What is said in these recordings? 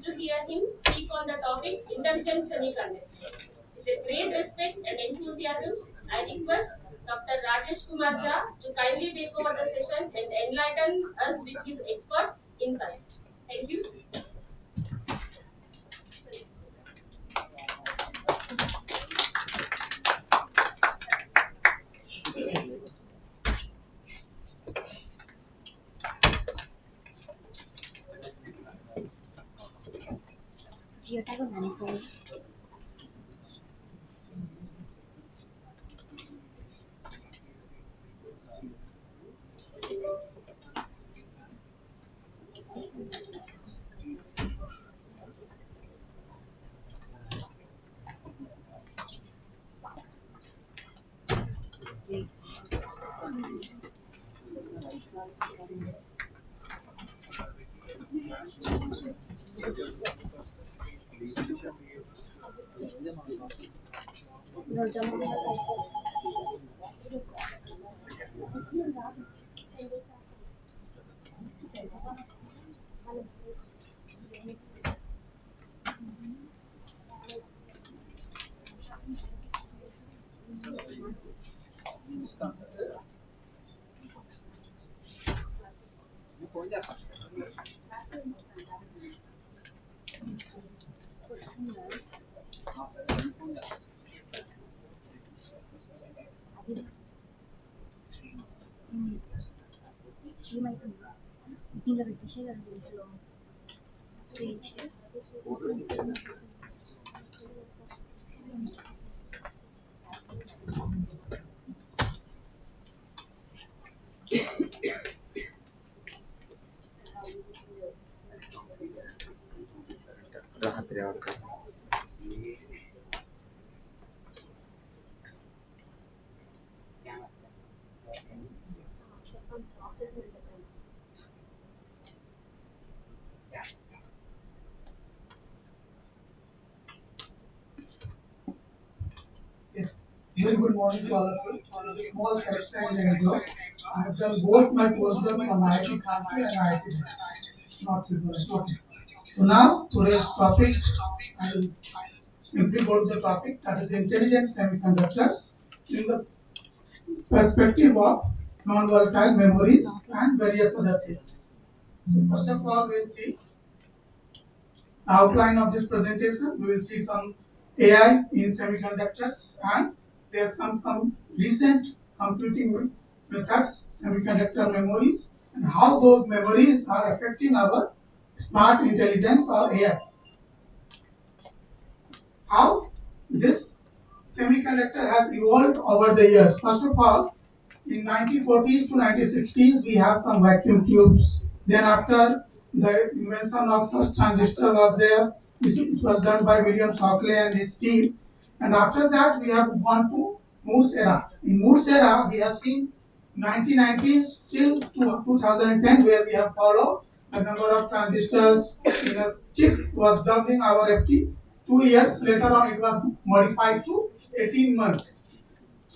to hear him speak on the topic intelligent semiconductor. With a great respect and enthusiasm, I request Dr. Rajesh Kumar Jha to kindly take over the session and enlighten us with his expert insights. Thank you. Very good morning to all of you. Just a small correction in the intro. I have done both my postdoc from IIT Kanpur and IIT Delhi. It's not people. So now today's topic, I will simply go to the topic, that is intelligent semiconductors in the perspective of non-volatile memories and various other things. So first of all, we'll see the outline of this presentation. We will see some AI in semiconductors, and there are some recent computing methods, semiconductor memories, and how those memories are affecting our smart intelligence or AI. How this semiconductor has evolved over the years. First of all, in 1940s to 1960s, we have some vacuum tubes. Then after the invention of first transistor was there, which was done by William Shockley and his team. And after that, we have gone to Moore's era. In Moore's era, we have seen 1990s till 2010, where we have followed the number of transistors in a chip was doubling our FT. 2 years later on, it was modified to 18 months.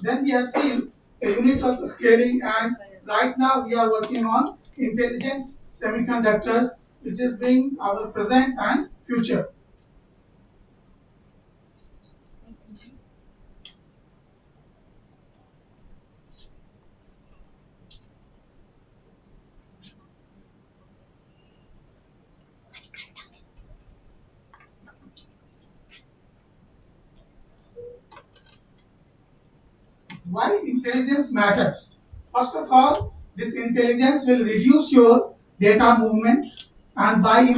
Then we have seen a unit of scaling, and right now we are working on intelligent semiconductors, which is being our present and future. Why intelligence matters? First of all, this intelligence will reduce your data movement, and by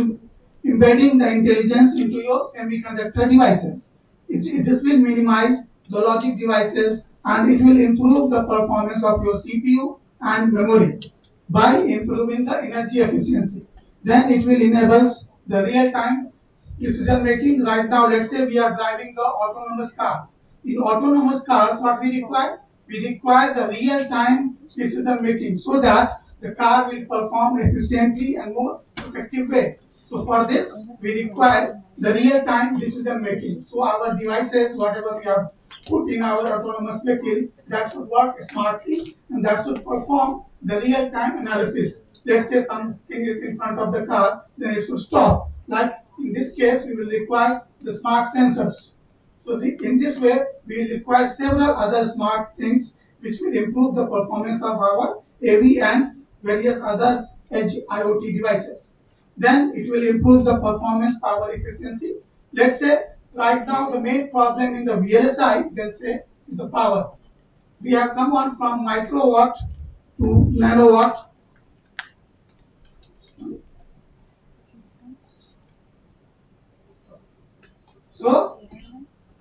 embedding the intelligence into your semiconductor devices, this will minimize the logic devices, and it will improve the performance of your CPU and memory by improving the energy efficiency. Then it will enable the real-time decision making. Right now, let's say we are driving the autonomous cars. In autonomous cars, what we require? We require the real-time decision making, so that the car will perform efficiently and more effective way. So for this, we require the real-time decision making. So our devices, whatever we have put in our autonomous vehicle, that should work smartly and that should perform the real-time analysis. Let's say something is in front of the car, then it should stop. Like in this case, we will require the smart sensors. So in this way, we will require several other smart things which will improve the performance of our AV and various other edge IoT devices. Then it will improve the performance, power efficiency. Let's say right now the main problem in the VLSI, you can say, is the power. We have come on from microwatt to nanowatt. So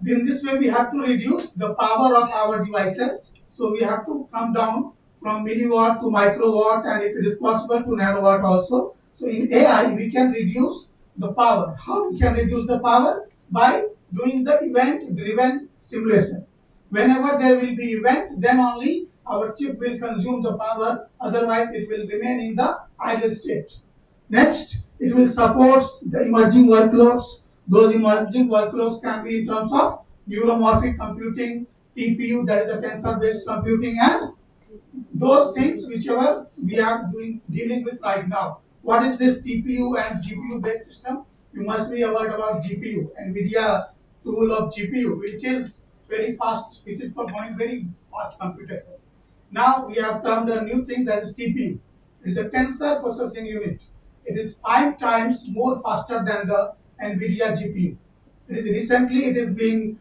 in this way, we have to reduce the power of our devices. So we have to come down from milliwatt to microwatt, and if it is possible to nanowatt also. So in AI, we can reduce the power. How we can reduce the power? By doing the event-driven simulation. Whenever there will be event, then only our chip will consume the power. Otherwise, it will remain in the idle state. Next, it will support the emerging workloads. Those emerging workloads can be in terms of neuromorphic computing, TPU, that is a tensor-based computing, and those things whichever we are dealing with right now. What is this TPU and GPU based system? You must be aware about GPU, NVIDIA tool of GPU, which is very fast, which is performing very fast computation. Now we have termed a new thing, that is TPU. It is a tensor processing unit. It is 5 times more faster than the NVIDIA GPU. It is being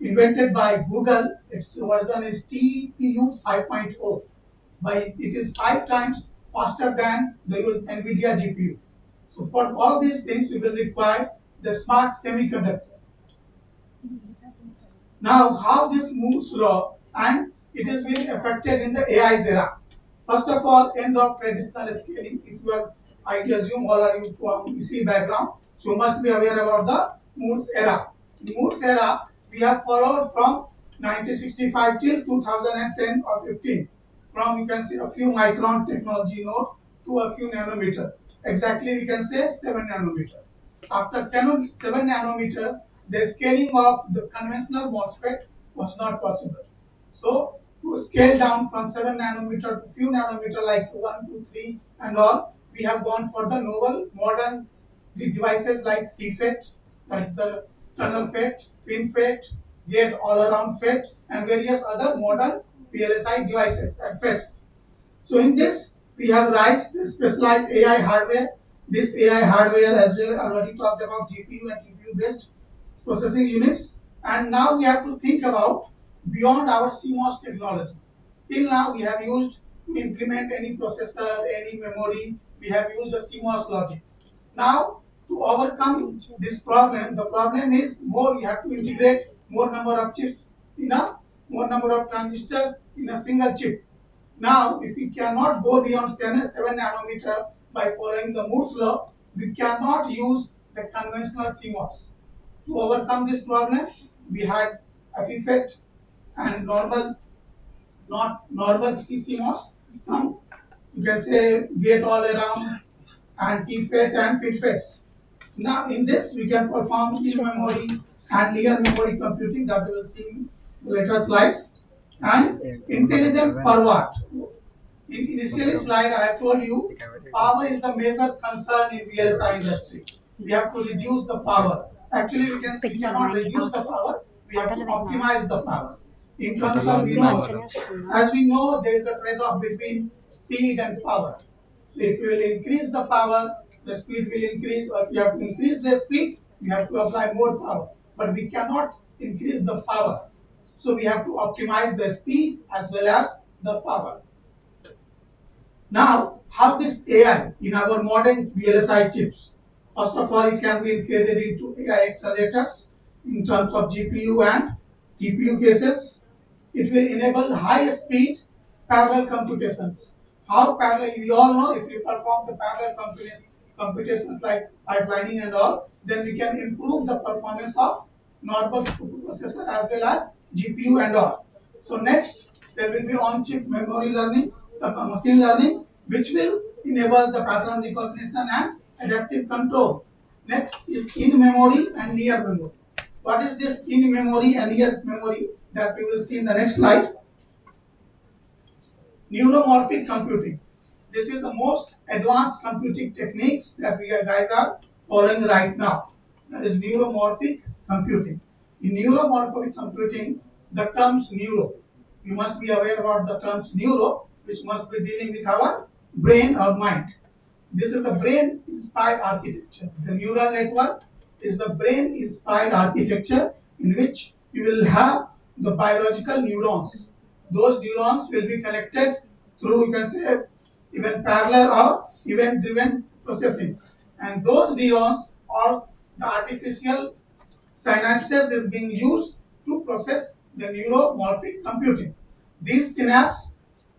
invented by Google. Its version is TPU 5.0. It is 5 times faster than the NVIDIA GPU. So for all these things, we will require the smart semiconductor. Now, how this moves law, and it is being affected in the AI's era. First of all, end of traditional scaling. If you are, I assume all are you from ECE background, so you must be aware about the Moore's era. In Moore's era, we have followed from 1965 till 2010 or 15. From, you can see, a few micron technology node to a few nanometer. Exactly, we can say 7 nanometer. After 7 nanometer, the scaling of the conventional MOSFET was not possible. So to scale down from 7 nanometer to few nanometer like 1, 2, 3 and all, we have gone for the novel modern devices like TFET, that is the tunnel FET, FinFET, gate all around FET, and various other modern VLSI devices and FETs. So in this, we have raised the specialized AI hardware. This AI hardware, as we already talked about, GPU and TPU based processing units. And now we have to think about beyond our CMOS technology. Till now, we have used to implement any processor, any memory, we have used the CMOS logic. Now, to overcome this problem, the problem is more, you have to integrate more number of chips in a more number of transistors in a single chip. Now, if we cannot go beyond 7 nanometer by following the Moore's law, we cannot use the conventional CMOS. To overcome this problem, we had FFET and not normal CMOS, some, you can say, gate all around, and TFET and FinFETs. Now, in this, we can perform in-memory and near-memory computing that we will see in later slides. And intelligent per watt. In initial slide, I have told you power is the major concern in VLSI industry. We have to reduce the power. Actually, we cannot reduce the power. We have to optimize the power. In terms of, as we know, there is a trade-off between speed and power. So if you will increase the power, the speed will increase. Or if you have to increase the speed, you have to apply more power. But we cannot increase the power. So we have to optimize the speed as well as the power. Now, how this AI in our modern VLSI chips? First of all, it can be integrated into AI accelerators in terms of GPU and TPU cases. It will enable high speed parallel computations. How parallel? You all know, if you perform the parallel computations like pipelining and all, then we can improve the performance of normal processor as well as GPU and all. So next, there will be on-chip memory learning, the machine learning, which will enable the pattern recognition and adaptive control. Next is in-memory and near-memory. What is this in-memory and near-memory that we will see in the next slide? Neuromorphic computing. This is the most advanced computing techniques that we guys are following right now. That is neuromorphic computing. In neuromorphic computing, the terms neuro, you must be aware about the terms neuro, which must be dealing with our brain or mind. This is the brain inspired architecture. The neural network is the brain inspired architecture in which you will have the biological neurons. Those neurons will be connected through, you can say, even parallel or event driven processing. And those neurons or the artificial synapses is being used to process the neuromorphic computing. These synapses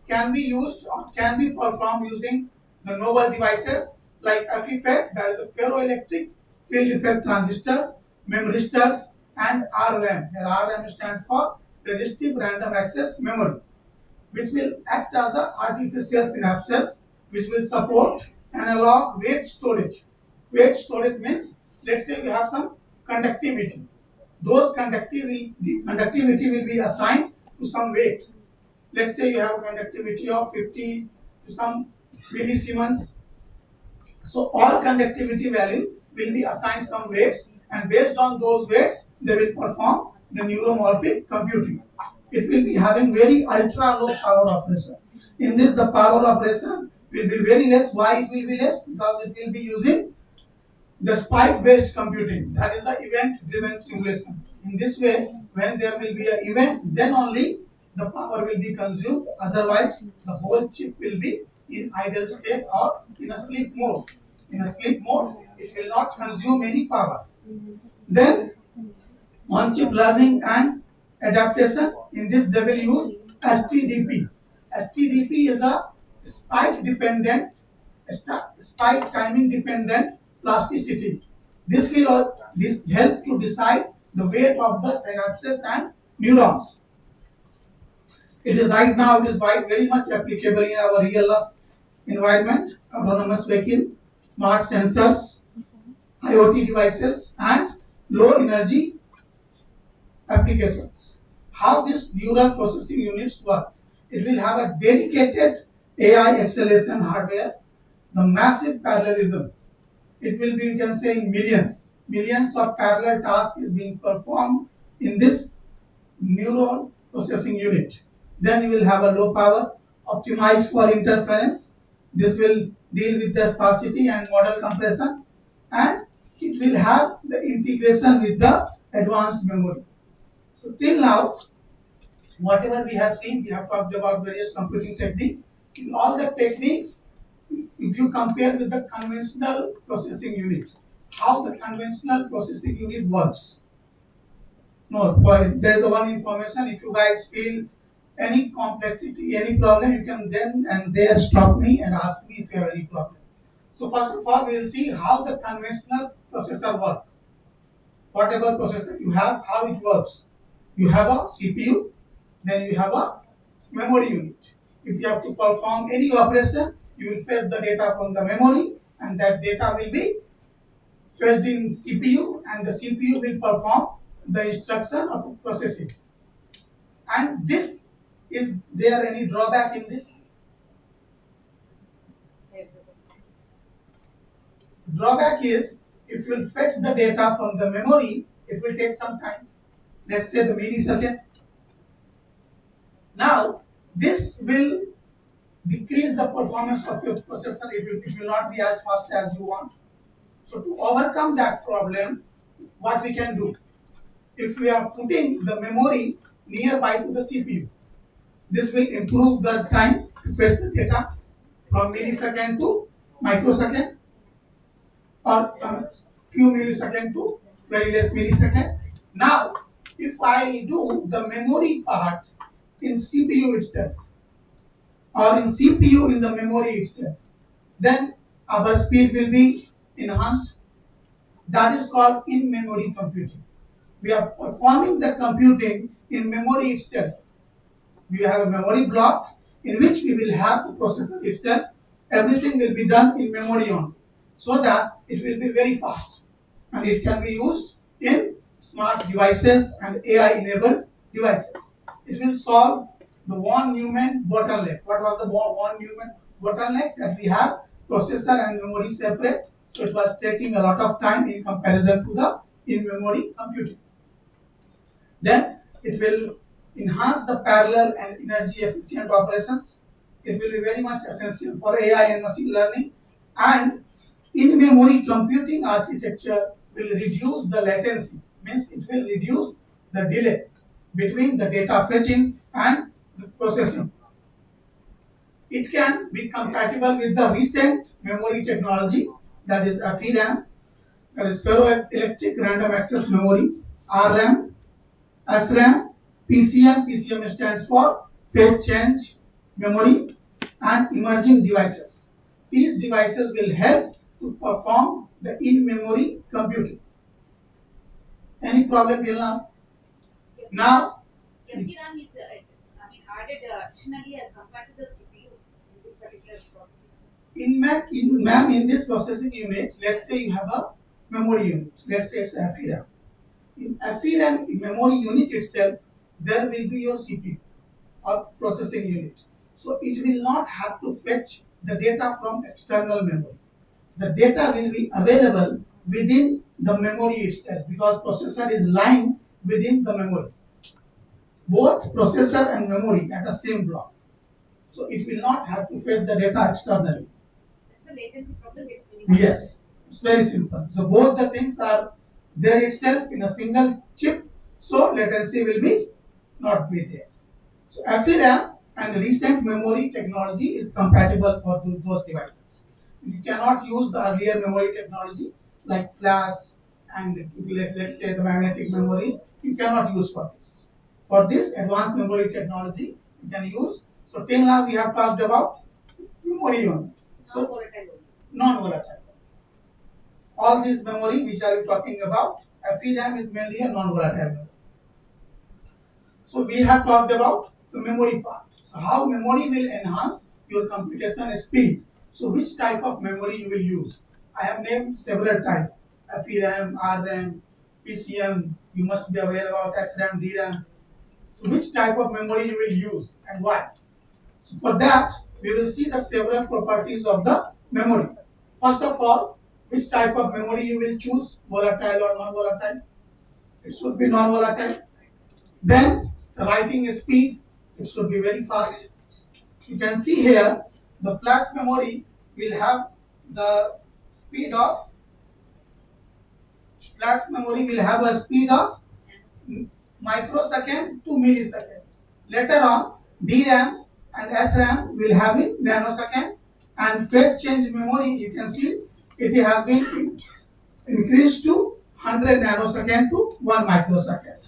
can be used or can be performed using the novel devices like FEFET, that is a ferroelectric field effect transistor, memristors, and RAM. Here RAM stands for resistive random access memory, which will act as a artificial synapses, which will support analog weight storage. Weight storage means, let's say you have some conductivity. Those conductivity will be assigned to some weight. Let's say you have a conductivity of 50 to some millisiemens. So all conductivity value will be assigned some weights, and based on those weights, they will perform the neuromorphic computing. It will be having very ultra low power operation. In this, the power operation will be very less. Why it will be less? Because it will be using the spike based computing, that is the event driven simulation. In this way, when there will be an event, then only the power will be consumed, otherwise the whole chip will be in idle state or in a sleep mode. In a sleep mode, it will not consume any power. Then on chip learning and adaptation, in this they will use STDP. STDP is a spike dependent, spike timing dependent plasticity. This help to decide the weight of the synapses and neurons. It is right now, it is very much applicable in our real life environment, autonomous vehicle, smart sensors, IoT devices, and low energy applications. How this neural processing units work? It will have a dedicated AI acceleration hardware, the massive parallelism. It will be, you can say, in millions of parallel tasks is being performed in this neural processing unit. Then you will have a low power, optimized for interference. This will deal with the sparsity and model compression, and it will have the integration with the advanced memory. So till now, whatever we have seen, we have talked about various computing techniques. In all the techniques, if you compare with the conventional processing unit, how the conventional processing unit works. No, there is one information. If you guys feel any complexity, any problem, you can then and there stop me and ask me if you have any problem. So first of all, we will see how the conventional processor works. Whatever processor you have, how it works. You have a CPU, then you have a memory unit. If you have to perform any operation, you will fetch the data from the memory, and that data will be fetched in CPU, and the CPU will perform the instruction of processing. And this, is there any drawback in this? Drawback is, if you will fetch the data from the memory, it will take some time. Let's say the millisecond. Now, this will decrease the performance of your processor. It will not be as fast as you want. So to overcome that problem, what we can do? If we are putting the memory nearby to the CPU, this will improve the time to fetch the data from millisecond to microsecond, or from few milliseconds to very less millisecond. Now, if I do the memory part in CPU itself, or in CPU in the memory itself, then our speed will be enhanced. That is called in-memory computing. We are performing the computing in memory itself. We have a memory block in which we will have the processor itself. Everything will be done in memory only, so that it will be very fast, and it can be used in smart devices and AI-enabled devices. It will solve the von Neumann bottleneck. What was the von Neumann bottleneck? That we have processor and memory separate. So it was taking a lot of time in comparison to the in-memory computing. Then it will enhance the parallel and energy efficient operations. It will be very much essential for AI and machine learning. And in-memory computing architecture will reduce the latency, means it will reduce the delay between the data fetching and the processing. It can be compatible with the recent memory technology, that is FDRAM, that is ferroelectric random access memory, RAM, SRAM, PCM. PCM stands for phase change memory, and emerging devices. These devices will help to perform the in-memory computing. Any problem till now? Now, FDRAM is, added additionally as compared to the CPU in this particular processing. in this processing unit, let's say you have a memory unit. Let's say it's FDRAM. In FDRAM memory unit itself, there will be your CPU or processing unit. So it will not have to fetch the data from external memory. The data will be available within the memory itself because processor is lying within the memory. Both processor and memory at the same block. So it will not have to fetch the data externally. That's why latency problem gets minimized. Yes, it's very simple. So both the things are there itself in a single chip. So latency will be not be there. So FDRAM and recent memory technology is compatible for those devices. You cannot use the earlier memory technology like flash and let's say the magnetic memories. You cannot use for this. For this advanced memory technology, you can use. So till now we have talked about memory only. It's non-volatile. Non-volatile. All this memory which are you talking about, FDRAM is mainly a non-volatile memory. So we have talked about the memory part. So how memory will enhance your computation speed. So which type of memory you will use? I have named several types. FDRAM, RAM, PCM, you must be aware about SRAM, DRAM. So which type of memory you will use and why? So for that, we will see the several properties of the memory. First of all, which type of memory you will choose, volatile or non-volatile? It should be non-volatile. Then the writing speed, it should be very fast. You can see here, the flash memory will have the speed of, microsecond to millisecond. Later on, DRAM and SRAM will have in nanosecond, and phase change memory, you can see it has been increased to 100 nanosecond to 1 microsecond.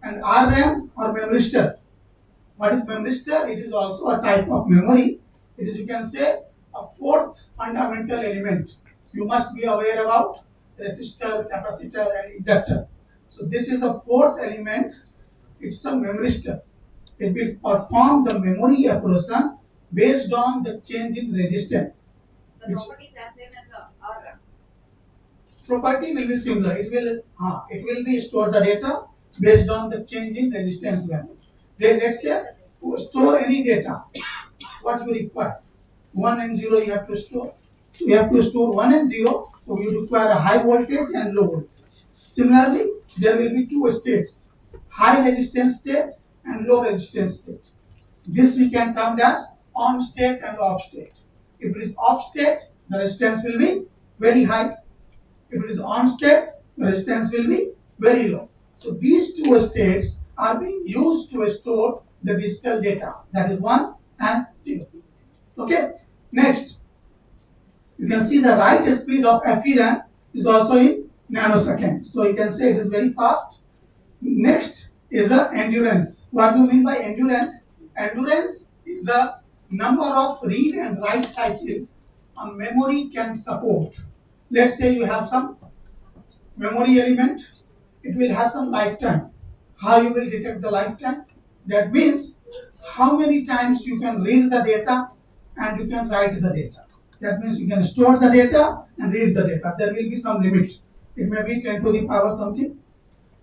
And RAM or memristor. What is memristor? It is also a type of memory. It is, you can say, a fourth fundamental element. You must be aware about resistor, capacitor, and inductor. So this is the fourth element. It's a memristor. It will perform the memory operation based on the change in resistance. The properties are same as RAM. Property will be similar. It will be store the data based on the change in resistance value. Then let's say to store any data, what you require? 1 and 0 you have to store. So you have to store 1 and 0, so you require a high voltage and low voltage. Similarly, there will be two states, high resistance state and low resistance state. This we can term as on state and off state. If it is off state, the resistance will be very high. If it is on state, the resistance will be very low. So these two states are being used to store the digital data, that is 1 and 0. Okay. Next, you can see the write speed of FDRAM is also in nanosecond. So you can say it is very fast. Next is the endurance. What do you mean by endurance? Endurance is the number of read and write cycle a memory can support. Let's say you have some memory element, it will have some lifetime. How you will detect the lifetime? That means how many times you can read the data and you can write the data. That means you can store the data and read the data. There will be some limit. It may be 10 to the power something.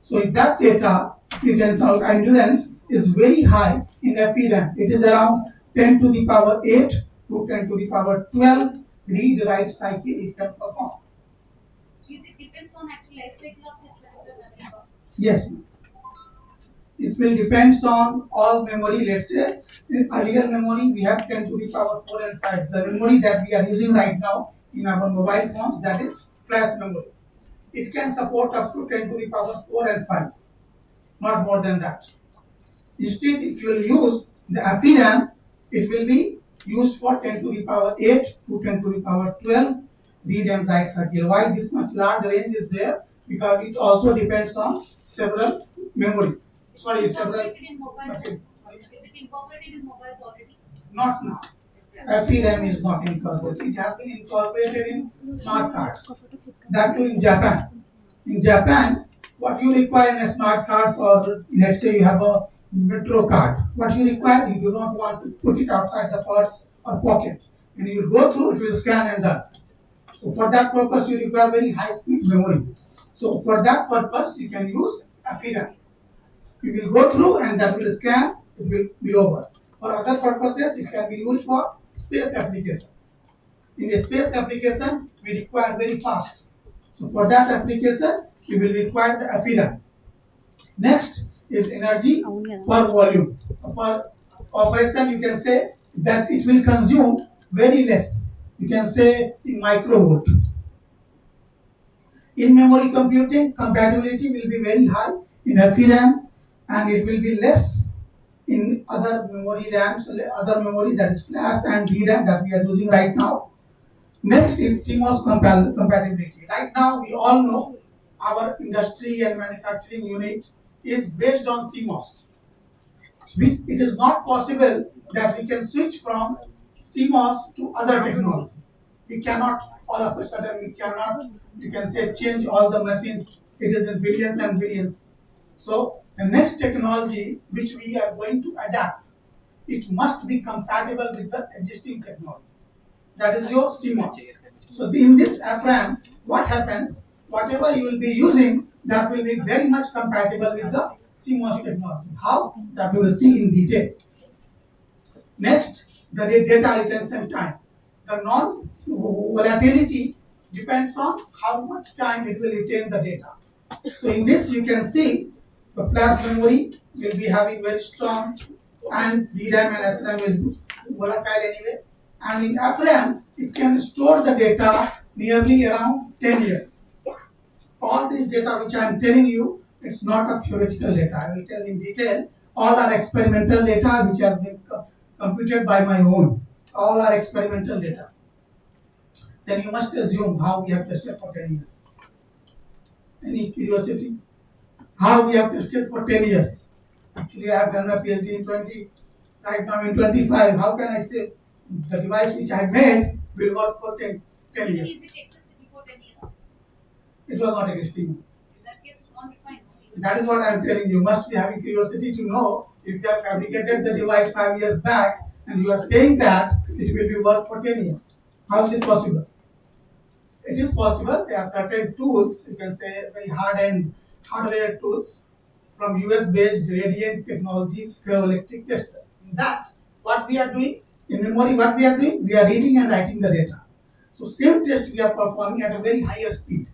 So if that data returns out endurance is very high in FDRAM, it is around 10 to the power 8 to 10 to the power 12 read write cycle it can perform. Is it depends on actual life cycle of this particular memory card? Yes, it will depends on all memory. Let's say in earlier memory we have 10 to the power 4 and 5. The memory that we are using right now in our mobile phones, that is flash memory. It can support up to 10 to the power 4 and 5, not more than that. Instead, if you will use the FDRAM, it will be used for 10 to the power 8 to 10 to the power 12 read and write cycle. Why this much large range is there? Because it also depends on several memory. Sorry, several. Incorporated in mobile. Okay. Is it incorporated in mobiles already? Not now. FDRAM is not incorporated. It has been incorporated in smart cards. That too in Japan. In Japan, what you require in a smart card, or let's say you have a metro card, what you require, you do not want to put it outside the purse or pocket. When you go through, it will scan and done. So for that purpose, you require very high speed memory. So for that purpose, you can use FDRAM. You will go through and that will scan, it will be over. For other purposes, it can be used for space application. In a space application, we require very fast. So for that application, we will require the FDRAM. Next is energy per volume. Per operation, you can say that it will consume very less. You can say in microvolt. In memory computing, compatibility will be very high in FDRAM, and it will be less in other memory RAMs, other memory, that is flash and DRAM that we are using right now. Next is CMOS compatibility. Right now, we all know our industry and manufacturing unit is based on CMOS. It is not possible that we can switch from CMOS to other technology. We cannot all of a sudden, we cannot, you can say, change all the machines. It is in billions and billions. So the next technology which we are going to adapt, it must be compatible with the existing technology. That is your CMOS. So in this FRAM, what happens? Whatever you will be using, that will be very much compatible with the CMOS technology. How? That we will see in detail. Next, the data retention time. The non-volatility depends on how much time it will retain the data. So in this, you can see the flash memory will be having very strong, and DRAM and SRAM is volatile anyway. And in FRAM, it can store the data nearly around 10 years. All this data which I am telling you, it's not a theoretical data. I will tell in detail. All are experimental data which has been computed by my own. All are experimental data. Then you must assume how we have tested for 10 years. Any curiosity? How we have tested for 10 years? Actually, I have done a PhD in 20, right now in 25. How can I say the device which I made will work for 10 years? Is it existed before 10 years? It was not existing. In that case, not defined. That is what I am telling you. You must be having curiosity to know if you have fabricated the device 5 years back and you are saying that it will be work for 10 years. How is it possible? It is possible. There are certain tools, you can say very hard-end hardware tools from US-based Radiant Technology ferroelectric tester. In that, what we are doing, in memory, what we are doing, we are reading and writing the data. So same test we are performing at a very higher speed.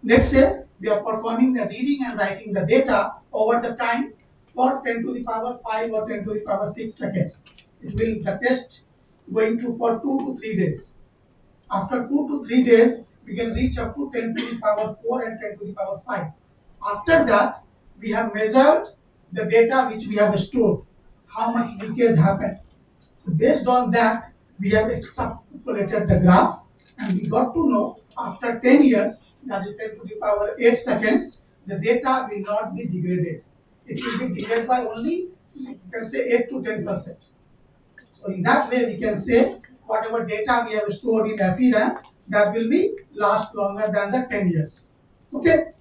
Let's say we are performing the reading and writing the data over the time for 10 to the power 5 or 10 to the power 6 seconds. It will, the test going to for 2 to 3 days. After 2 to 3 days, we can reach up to 10 to the power 4 and 10 to the power 5. After that, we have measured the data which we have stored, how much leakage happened. So based on that, we have extrapolated the graph, and we got to know after 10 years, that is 10 to the power 8 seconds, the data will not be degraded. It will be degraded by only, you can say 8 to 10%. So in that way, we can say whatever data we have stored in FDRAM, that will be last longer than the 10 years. Okay.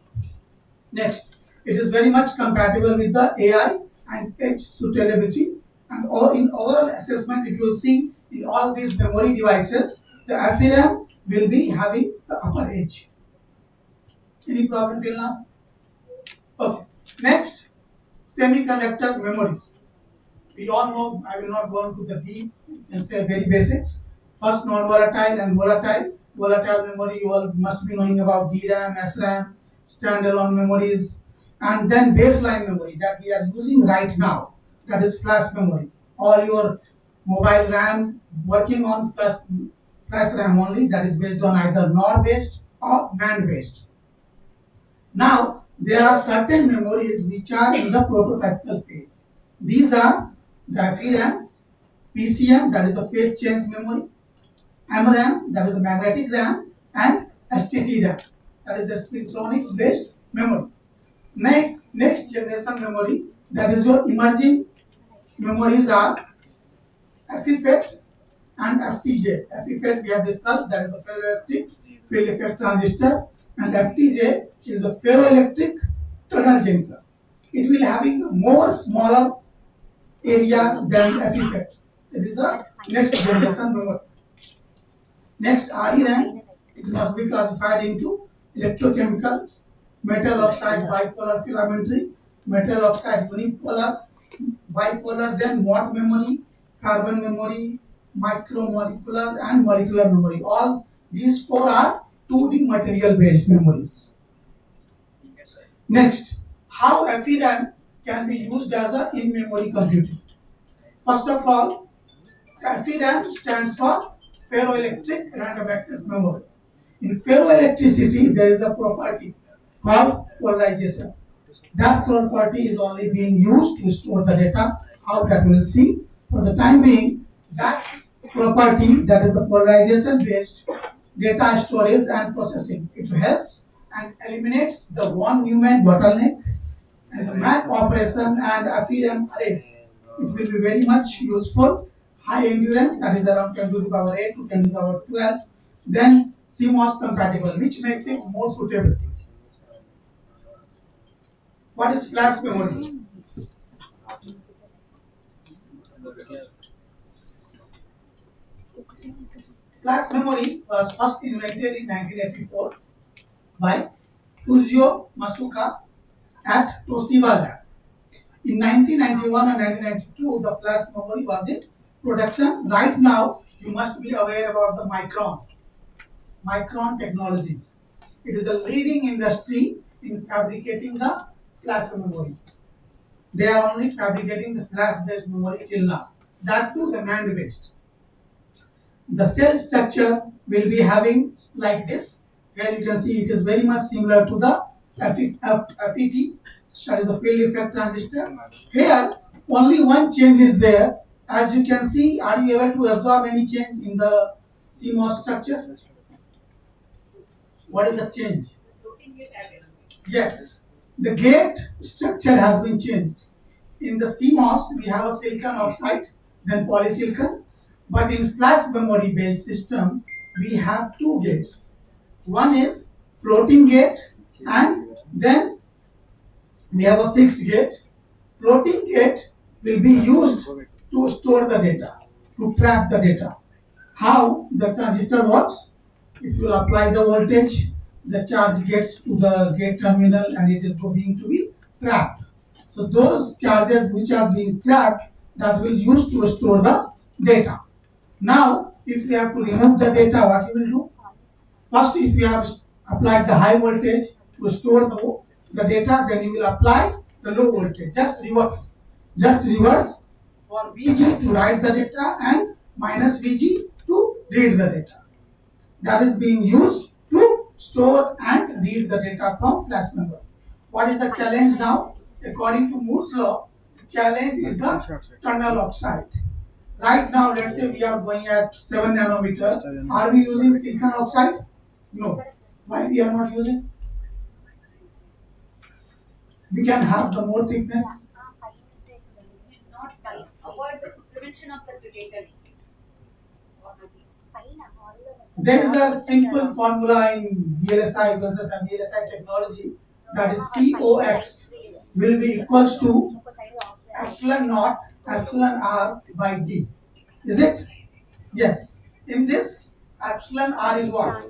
Next, it is very much compatible with the AI and edge suitability. And all in overall assessment, if you see in all these memory devices, the FDRAM will be having the upper edge. Any problem till now? Okay. Next, semiconductor memories. We all know, I will not go into the deep and say very basics. First, non-volatile and volatile. volatile memory, you all must be knowing about DRAM, SRAM, standalone memories, and then baseline memory that we are using right now, that is flash memory. All your mobile RAM working on flash RAM only, that is based on either NOR based or NAND based. Now, there are certain memories which are in the prototypical phase. These are the FERAM, PCM, that is the phase change memory, MRAM, that is the magnetic RAM, and STT-RAM, that is the spintronics based memory. Next generation memory, that is your emerging memories are FEFET and FTJ. FEFET we have discussed, that is a ferroelectric field effect transistor, and FTJ is a ferroelectric tunnel junction. It will having more smaller area than FEFET. It is the next generation memory. Next, RERAM, it must be classified into electrochemical, metal oxide bipolar filamentary, metal oxide unipolar, bipolar, then watt memory, carbon memory, micromolecular, and molecular memory. All these four are 2D material based memories. Next, how FERAM can be used as a in-memory computing. First of all, FERAM stands for ferroelectric random access memory. In ferroelectricity, there is a property called polarization. That property is only being used to store the data. How that we'll see. For the time being, that property, that is the polarization based data storage and processing, it helps and eliminates the von Neumann bottleneck and the map operation and FERAM arrays. It will be very much useful. High endurance, that is around 10 to the power 8 to 10 to the power 12. Then CMOS compatible, which makes it more suitable. What is flash memory? Flash memory was first invented in 1984 by Fujio Masuka at Toshiba Lab. In 1991 and 1992, the flash memory was in production. Right now, you must be aware about the Micron technologies. It is a leading industry in fabricating the flash memory. They are only fabricating the flash-based memory till now. That too, the NAND-based. The cell structure will be having like this. Here you can see it is very much similar to the FET, that is the field effect transistor. Here, only one change is there. As you can see, are you able to absorb any change in the CMOS structure? What is the change? Yes, the gate structure has been changed. In the CMOS, we have a silicon oxide, then polysilicon. But in flash memory based system, we have two gates. One is floating gate, and then we have a fixed gate. Floating gate will be used to store the data, to trap the data. How the transistor works? If you apply the voltage, the charge gets to the gate terminal and it is going to be trapped. So those charges which are being trapped, that will use to store the data. Now, if you have to remove the data, what you will do? First, if you have applied the high voltage to store the data, then you will apply the low voltage. Just reverse. Just reverse for Vg to write the data and minus Vg to read the data. That is being used to store and read the data from flash memory. What is the challenge now? According to Moore's law, the challenge is the tunnel oxide. Right now, let's say we are going at 7 nanometers. Are we using silicon oxide? No. Why we are not using? We can have the more thickness. Not avoid the prevention of the data leakage. There is a simple formula in VLSI process and VLSI technology, that is COX will be equals to epsilon naught epsilon r by d. Is it? Yes. In this, epsilon r is what?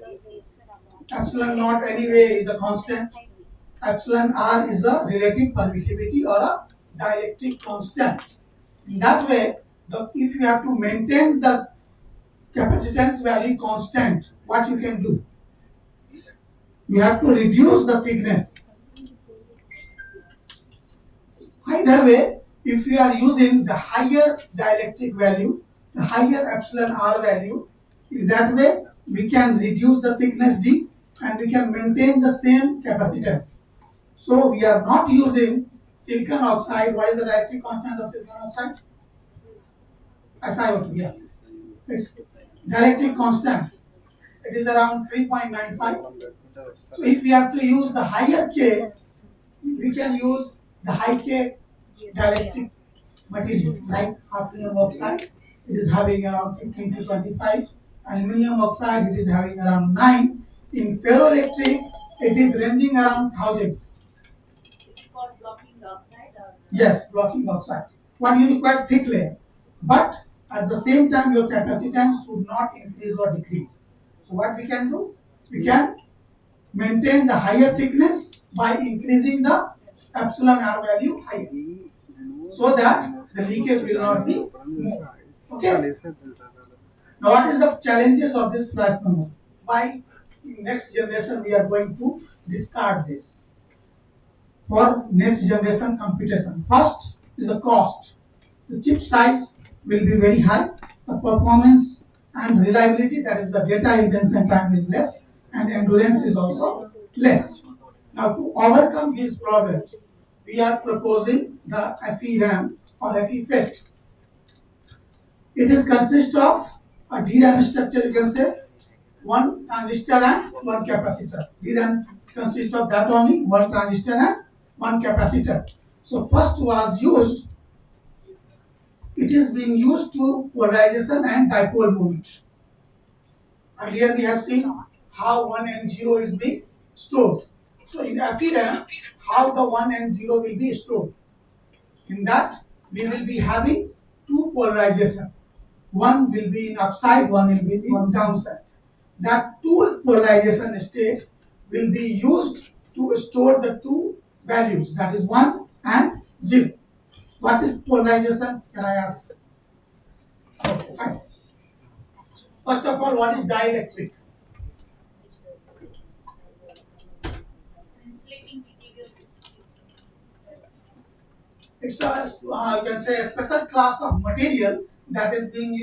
Epsilon naught anyway is a constant. Epsilon r is a relative permittivity or a dielectric constant. In that way, if you have to maintain the capacitance value constant, what you can do? You have to reduce the thickness. Either way, if we are using the higher dielectric value, the higher epsilon R value, in that way we can reduce the thickness D and we can maintain the same capacitance. So we are not using silicon oxide. What is the dielectric constant of silicon oxide? SiO2, yeah. It's dielectric constant. It is around 3.95. So if we have to use the higher K, we can use the high K dielectric material like hafnium oxide. It is having around 15 to 25. Aluminium oxide, it is having around 9. In ferroelectric, it is ranging around thousands. Is it called blocking oxide or? Yes, blocking oxide. What you require thick layer, but at the same time your capacitance should not increase or decrease. So what we can do? We can maintain the higher thickness by increasing the epsilon R value higher, so that the leakage will not be more. Okay. Now what is the challenges of this flash memory? Why in next generation we are going to discard this for next generation computation? First is the cost. The chip size will be very high. The performance and reliability, that is the data intention time, is less, and endurance is also less. Now to overcome these problems, we are proposing the FERAM or FEFET. It is consist of a DRAM structure, you can say, one transistor and one capacitor. DRAM consists of that only, one transistor and one capacitor. So first was used, it is being used to polarization and dipole moment. Earlier we have seen how 1 and 0 is being stored. So in FERAM, how the 1 and 0 will be stored. In that, we will be having two polarization. One will be in upside, one will be in downside. That two polarization states will be used to store the two values, that is 1 and 0. What is polarization? Can I ask? Okay, fine. First of all, what is dielectric? Insulating material is It's a you can say a special class of material that is being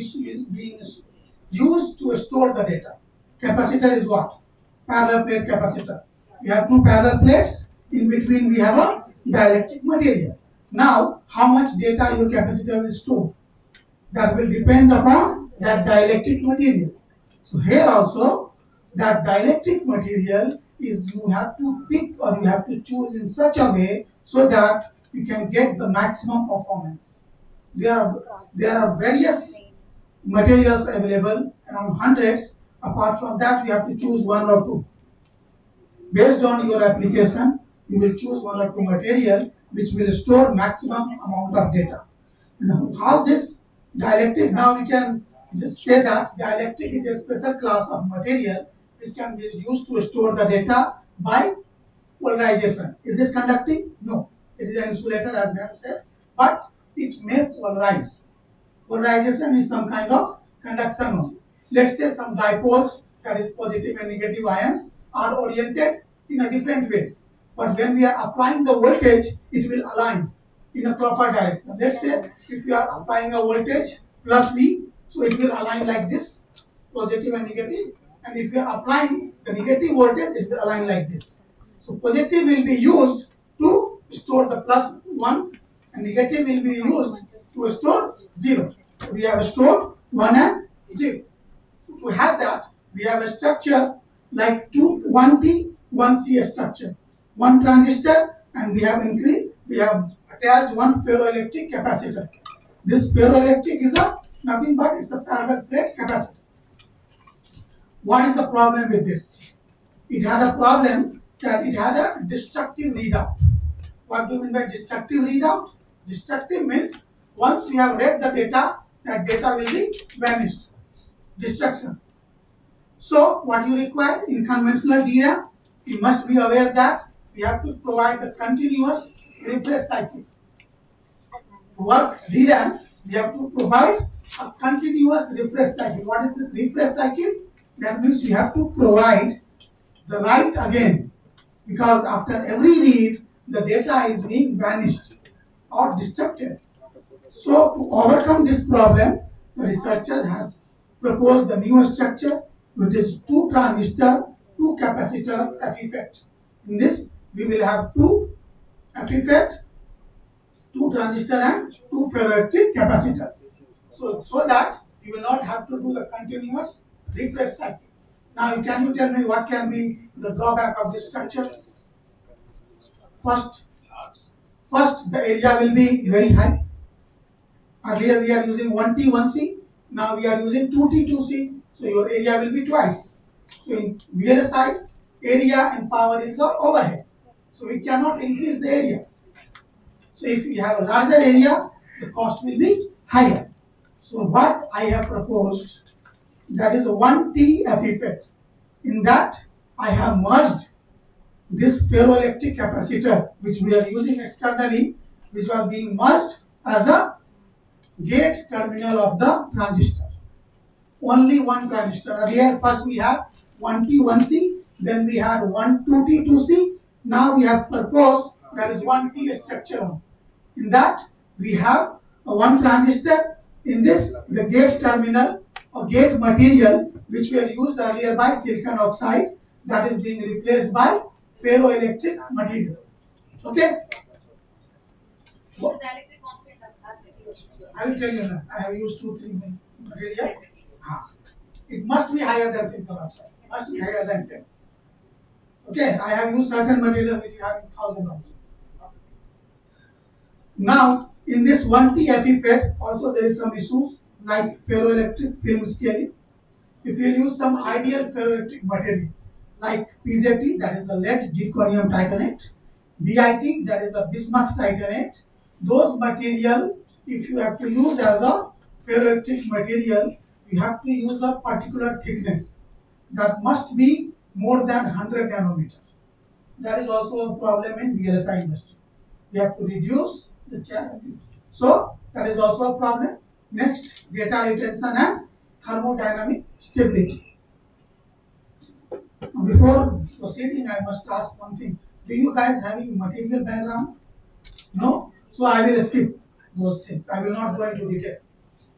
used to store the data. Capacitor is what? Parallel plate capacitor. We have two parallel plates. In between we have a dielectric material. Now, how much data your capacitor will store? That will depend upon that dielectric material. So here also, that dielectric material is, you have to pick or you have to choose in such a way so that you can get the maximum performance. There are various materials available, around hundreds. Apart from that, you have to choose one or two. Based on your application, you will choose one or two materials which will store maximum amount of data. Now, how this dielectric, now we can just say that dielectric is a special class of material which can be used to store the data by polarization. Is it conducting? No. It is an insulator, as we have said, but it may polarize. Polarization is some kind of conduction only. Let's say some dipoles, that is positive and negative ions, are oriented in a different ways. But when we are applying the voltage, it will align in a proper direction. Let's say if you are applying a voltage plus V, so it will align like this, positive and negative. And if you are applying the negative voltage, it will align like this. So positive will be used to store the plus 1 and negative will be used to store 0. So we have stored 1 and 0. So to have that, we have a structure like 1T, 1C structure. One transistor, and we have attached one ferroelectric capacitor. This ferroelectric is nothing but it's a parallel plate capacitor. What is the problem with this? It had a problem that it had a destructive readout. What do you mean by destructive readout? Destructive means once you have read the data, that data will be vanished. Destruction. So what you require in conventional DRAM, you must be aware that we have to provide the continuous refresh cycle. To work DRAM, We have to provide a continuous refresh cycle. What is this refresh cycle? That means we have to provide the write again, because after every read the data is being vanished or destructed. So to overcome this problem, the researcher has proposed the new structure, which is two transistor, two capacitor FEFET. In this, we will have two FEFET, two transistor and two ferroelectric capacitor. So that you will not have to do the continuous refresh cycle. Now, can you tell me what can be the drawback of this structure? First, the area will be very high. Earlier we are using 1T, 1C. Now we are using 2T, 2C. So your area will be twice. So in VLSI, area and power is the overhead. So we cannot increase the area. So if we have a larger area, the cost will be higher. So what I have proposed, that is a 1T FEFET. In that, I have merged this ferroelectric capacitor, which we are using externally, which are being merged as a gate terminal of the transistor. Only one transistor. Earlier, first we had 1T, 1C, then we had 2T, 2C. Now we have proposed that is 1T structure. In that, we have one transistor. In this, the gate terminal or gate material, which were used earlier by silicon oxide, that is being replaced by ferroelectric material. Okay? So the electric constant of that material. I will tell you now. I have used 2-3 materials. It must be higher than silicon oxide. It must be higher than 10. Okay, I have used certain materials which have 1000 also. Now, in this 1T FEFET, also there is some issues like ferroelectric film scaling. If you use some ideal ferroelectric material like PZT, that is a lead zirconium titanate, BIT, that is a bismuth titanate, those material, if you have to use as a ferroelectric material, you have to use a particular thickness that must be more than 100 nanometers. That is also a problem in VLSI industry. You have to reduce the chance. So that is also a problem. Next, data retention and thermodynamic stability. Before proceeding, I must ask one thing. Do you guys having material background? No? So I will skip those things. I will not go into detail.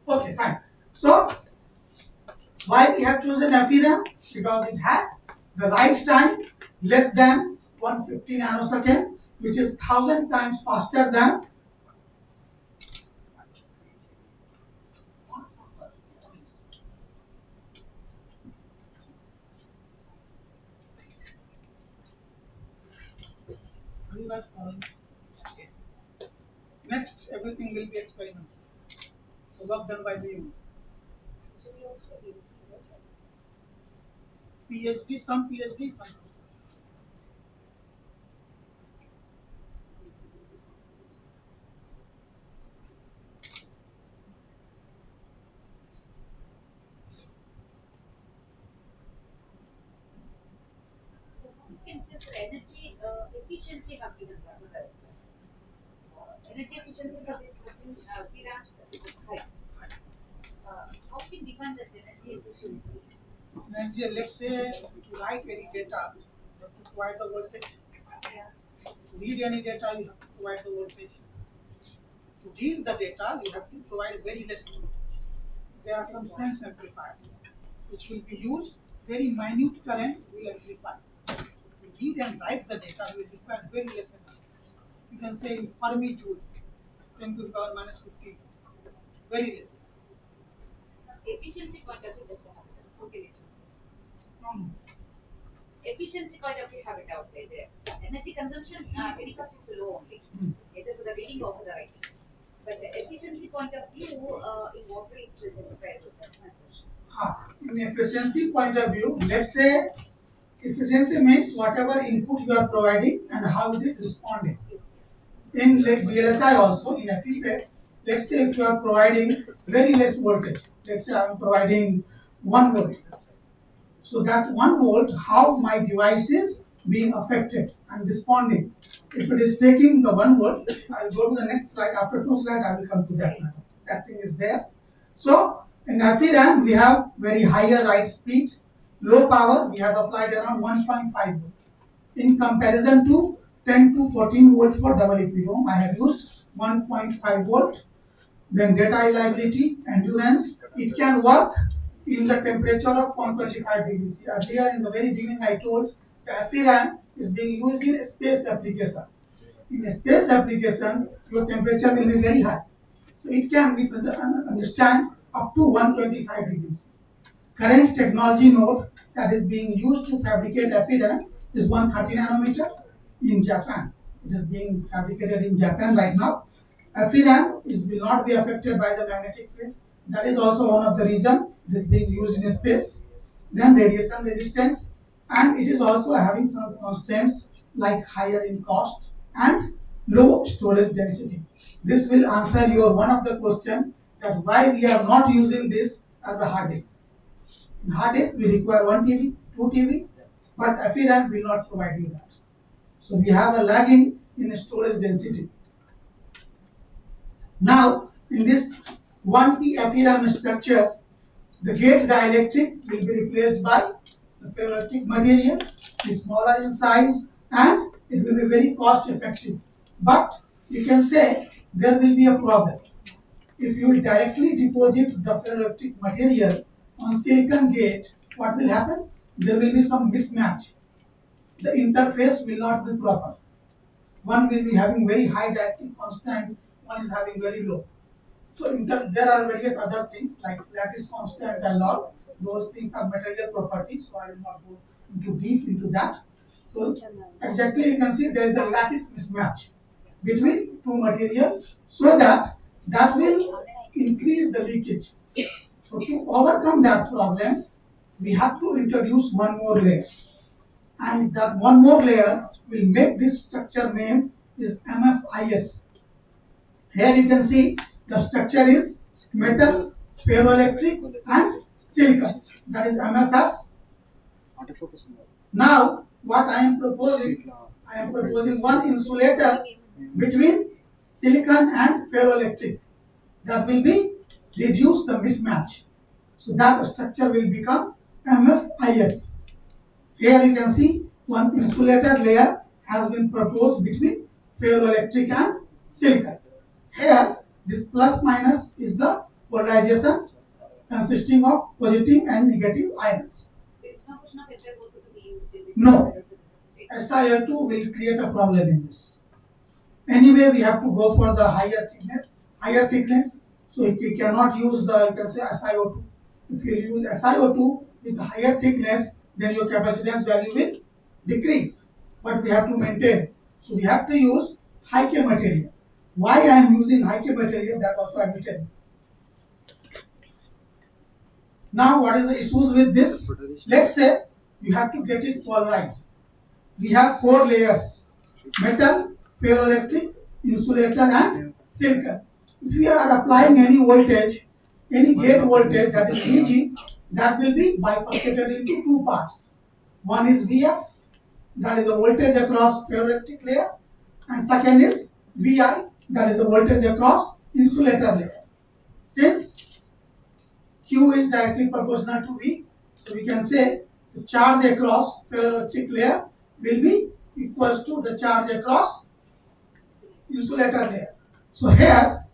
Okay, fine. So, why we have chosen FERAM? Because it has the write time less than 150 nanosecond, which is 1000 times faster than you guys following? Yes. Next, everything will be experimental. The work done by me. PhD, some PhD, some. So how you can say sir, energy efficiency have given us energy efficiency for this PRAMs is high. How can you define that energy efficiency? Energy, let's say to write any data, you have to provide the voltage. Yeah. To read any data, you have to provide the voltage. To read the data, you have to provide very less voltage. There are some sense amplifiers which will be used, very minute current will amplify. To read and write the data, you will require very less energy. You can say in Fermi Joule, 10 to the power minus 15, very less. Efficiency point of view, just have it. Okay. No. Efficiency point of view, have it out there. Energy consumption, very fast it's low only, either to the reading or to the writing. But the efficiency point of view, in what way it's justified? That's my question. In efficiency point of view, let's say efficiency means whatever input you are providing and how it is responding. Yes. In like VLSI also, in FEFET, let's say if you are providing very less voltage, let's say I am providing 1 volt. So that 1 volt, how my device is being affected and responding. If it is taking the 1 volt, I will go to the next slide. After 2 slides, I will come to that matter. that thing is there. So in FERAM we have very higher write speed, low power. We have applied around 1.5 volt. In comparison to 10 to 14 volt for double EPROM, I have used 1.5 volt. Then data reliability, endurance, it can work in the temperature of 125 degrees C. Earlier in the very beginning I told the FERAM is being used in space application. In a space application, your temperature will be very high. So it can understand up to 125 degrees. Current technology node that is being used to fabricate FERAM is 130 nanometer in Japan. It is being fabricated in Japan right now. FERAM will not be affected by the magnetic field. That is also one of the reasons it is being used in space. Then radiation resistance, and it is also having some constants like higher in cost and low storage density. This will answer your one of the question that why we are not using this as a hard disk. In hard disk we require 1 TB, 2 TB, but FERAM will not provide you that. So we have a lagging in storage density. Now in this 1T FERAM structure, the gate dielectric will be replaced by the ferroelectric material. It's smaller in size and it will be very cost effective. But you can say there will be a problem. If you will directly deposit the ferroelectric material on silicon gate, what will happen? There will be some mismatch. The interface will not be proper. One will be having very high dielectric constant, one is having very low. So there are various other things like lattice constant and all. Those things are material properties, so I will not go deep into that. So exactly you can see there is a lattice mismatch between two materials, so that will increase the leakage. So to overcome that problem, we have to introduce one more layer, and that one more layer will make this structure name is MFIS. Here you can see the structure is metal, ferroelectric and silicon. That is MFS. Now what I am proposing one insulator between silicon and ferroelectric. That will be reduce the mismatch. So that structure will become MFIS. Here you can see one insulator layer has been proposed between ferroelectric and silicon. Here this plus minus is the polarization consisting of positive and negative ions. There is no question of SiO2 to be used in No. the substrate. SiO2 will create a problem in this. Anyway, we have to go for the higher thickness. So if we cannot use the, you can say SiO2. If you use SiO2 with higher thickness, then your capacitance value will decrease. But we have to maintain. So we have to use high K material. Why I am using high K material, that also I will tell you. Now what is the issues with this? Let's say you have to get it polarized. We have 4 layers: metal, ferroelectric, insulator and silicon. If we are applying any voltage, any gate voltage, that is VG, that will be bifurcated into 2 parts. One is VF, that is the voltage across ferroelectric layer, and second is VI, that is the voltage across insulator layer. Since Q is directly proportional to V, so we can say the charge across ferroelectric layer will be equals to the charge across insulator layer. So here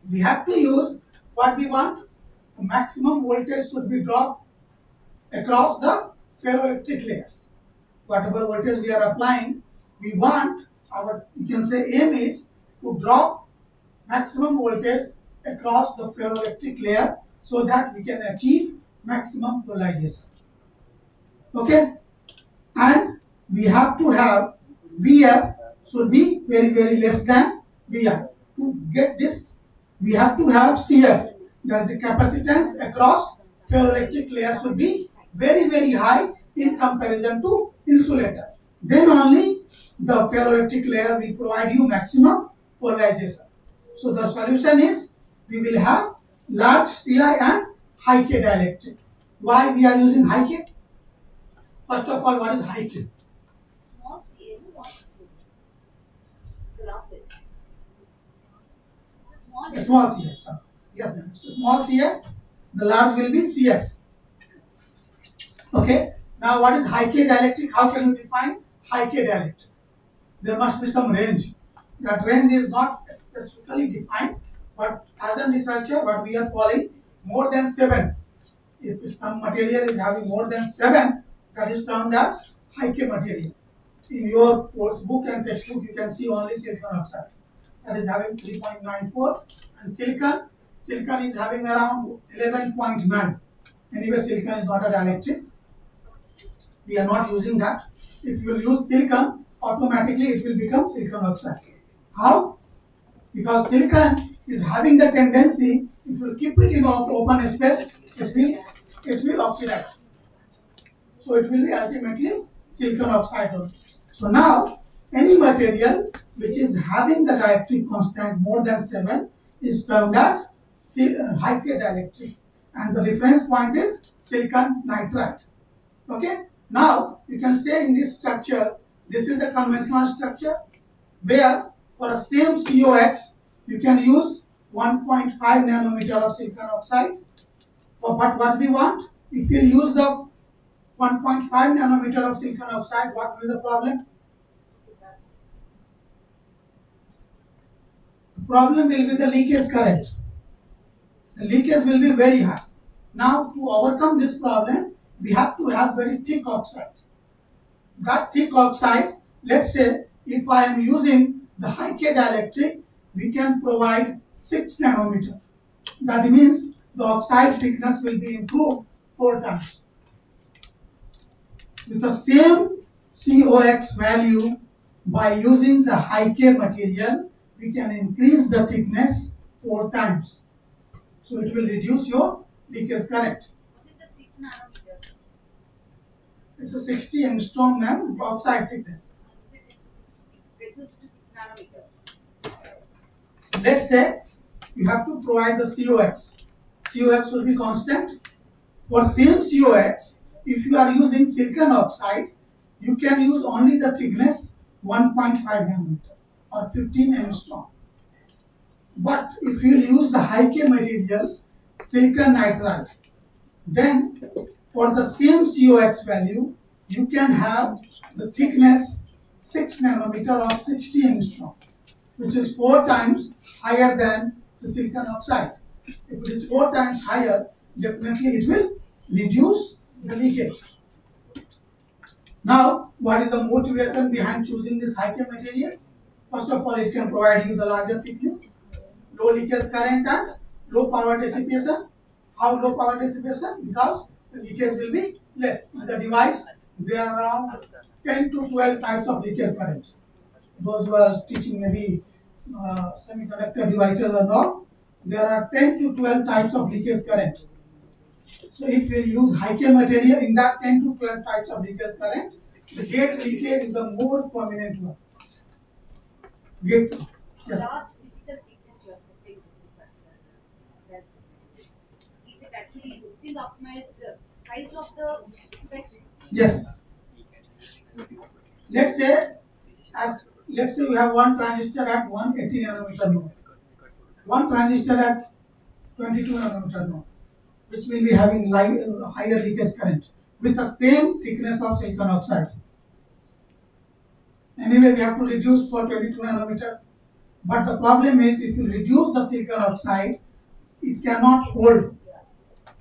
we have to use what we want. The maximum voltage should be dropped across the ferroelectric layer. Whatever voltage we are applying, we want our, you can say, aim is to drop maximum voltage across the ferroelectric layer so that we can achieve maximum polarization. Okay, and we have to have VF should be very, very less than VI. To get this, we have to have CF, that is the capacitance across ferroelectric layer should be very, very high in comparison to insulator. Then only the ferroelectric layer will provide you maximum polarization. So the solution is we will have large Ci and high K dielectric. Why we are using high K? First of all, what is high K? Small CA, what is the losses? It's a small. A small Ci. Yes, small CA, the large will be CF. Okay. Now, what is high K dielectric? How can we define high K dielectric? There must be some range. That range is not specifically defined, but as a researcher, what we are following, more than 7. If some material is having more than 7, that is termed as high K material. In your course book and textbook, you can see only silicon oxide. That is having 3.94, and silicon is having around 11.9. Anyway, silicon is not a dielectric. We are not using that. If you use silicon, automatically it will become silicon oxide. How? Because silicon is having the tendency, if you keep it in open space, it will oxidize. So it will be ultimately silicon oxide. So now, any material which is having the dielectric constant more than 7 is termed as high K dielectric, and the reference point is silicon nitride. Okay. Now you can say in this structure, this is a conventional structure where for a same COX you can use 1.5 nanometer of silicon oxide. But what we want, if you use the 1.5 nanometer of silicon oxide, what will be the problem? The problem will be the leakage current. The leakage will be very high. Now to overcome this problem, we have to have very thick oxide. That thick oxide, let's say if I am using the high K dielectric, we can provide 6 nanometer. That means the oxide thickness will be improved 4 times. With the same COX value, by using the high K material, we can increase the thickness 4 times. So it will reduce your leakage current. What is the 6 nanometers? It's a 60 angstrom oxide thickness. It's reduced to 6 nanometers. Let's say you have to provide the COX. COX will be constant. For same COX, if you are using silicon oxide, you can use only the thickness 1.5 nanometer or 15 angstrom. But if you use the high K material, silicon nitride, then for the same COX value, you can have the thickness 6 nanometer or 60 angstrom, which is 4 times higher than the silicon oxide. If it is 4 times higher, definitely it will reduce the leakage. Now, what is the motivation behind choosing this high K material? First of all, it can provide you the larger thickness, low leakage current, and low power dissipation. How low power dissipation? Because the leakage will be less. In the device, there are around 10 to 12 types of leakage current. Those who are teaching maybe semiconductor devices or not, there are 10 to 12 types of leakage current. So if we use high K material, in that 10 to 12 types of leakage current, the gate leakage is the more prominent one. Gate. Yeah. Large physical thickness you are specifying with this particular. Is it actually looking to optimize the size of the effect? Yes. Let's say you have one transistor at 180 nanometer node, one transistor at 22 nanometer node, which will be having higher leakage current with the same thickness of silicon oxide. Anyway, we have to reduce for 22 nanometer. But the problem is, if you reduce the silicon oxide, it cannot hold.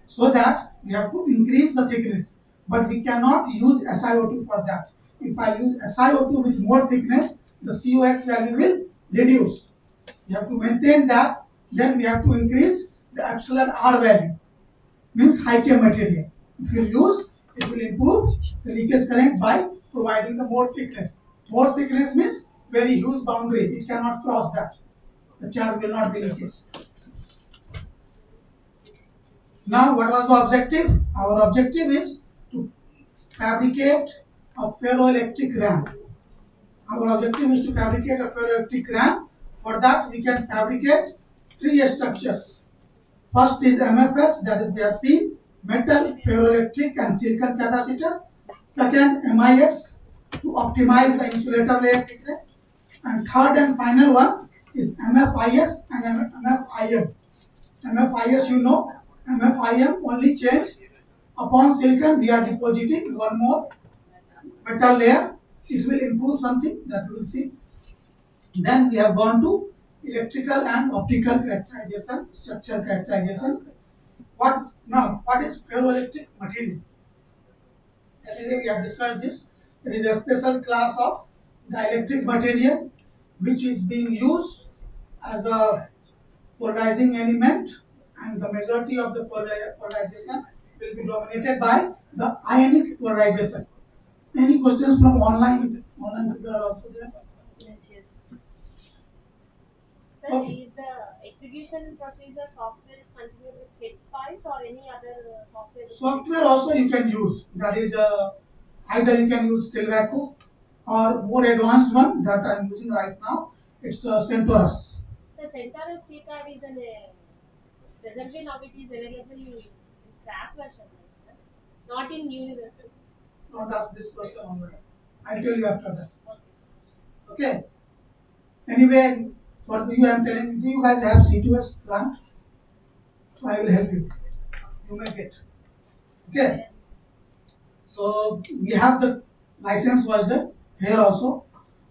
So that we have to increase the thickness. But we cannot use SiO2 for that. If I use SiO2 with more thickness, the COX value will reduce. We have to maintain that. Then we have to increase the epsilon R value. Means high K material. If you use, it will improve the leakage current by providing the more thickness. More thickness means very huge boundary. It cannot cross that. The charge will not be leakage. Now, what was the objective? Our objective is to fabricate a ferroelectric RAM. Our objective is to fabricate a ferroelectric RAM. For that, we can fabricate 3 structures. First is MFS, that is we have seen, metal, ferroelectric and silicon capacitor. Second, MIS, to optimize the insulator layer thickness. And third and final one is MFIS and MFIM, MFIS you know, MFIM only change upon silicon we are depositing one more metal layer. It will improve something that we will see. Then we have gone to electrical and optical characterization, structural characterization. What is ferroelectric material? Earlier we have discussed this. It is a special class of dielectric material which is being used as a polarizing element, and the majority of the polarization will be dominated by the ionic polarization. Any questions from online? Online people are also there. Yes, yes. Sir, Okay. is the execution procedure software is continued with HSpice or any other software? Software also you can use. That is either you can use Silvaco or more advanced one that I am using right now. It's Centaurus. The Centaurus TCAD is an presently now it is available in crack version, right, sir? Not in universal. Don't ask this question onward. I'll tell you after that. Okay. Okay. Anyway, for you I am telling, do you guys have C2S plant? So I will help you. You may get. Okay. So we have the license version here also.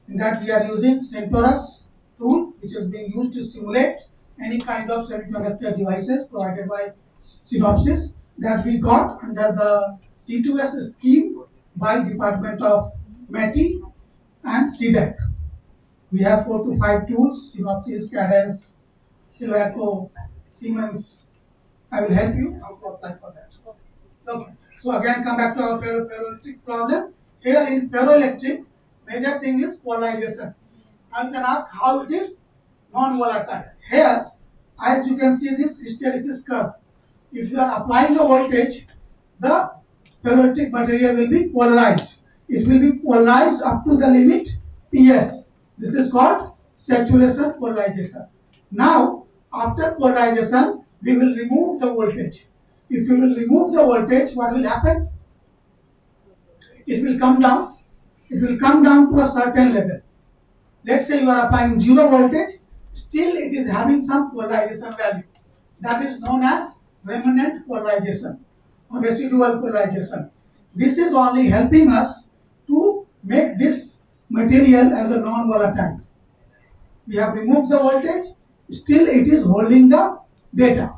In that we are using Centaurus tool, which is being used to simulate any kind of semiconductor devices provided by Synopsys that we got under the C2S scheme by Department of METI and CDEC. We have 4 to 5 tools: Synopsys, Cadence, Silvaco, Siemens. I will help you how to apply for that. Okay. So again, come back to our ferroelectric problem. Here in ferroelectric, major thing is polarization. And you can ask how it is non-volatile. Here, as you can see this hysteresis curve. If you are applying a voltage, the ferroelectric material will be polarized. It will be polarized up to the limit PS. This is called saturation polarization. Now, after polarization, we will remove the voltage. If you will remove the voltage, what will happen? It will come down. It will come down to a certain level. Let's say you are applying 0 voltage, still it is having some polarization value. That is known as remnant polarization or residual polarization. This is only helping us to make this material as a non-volatile. We have removed the voltage, still it is holding the data.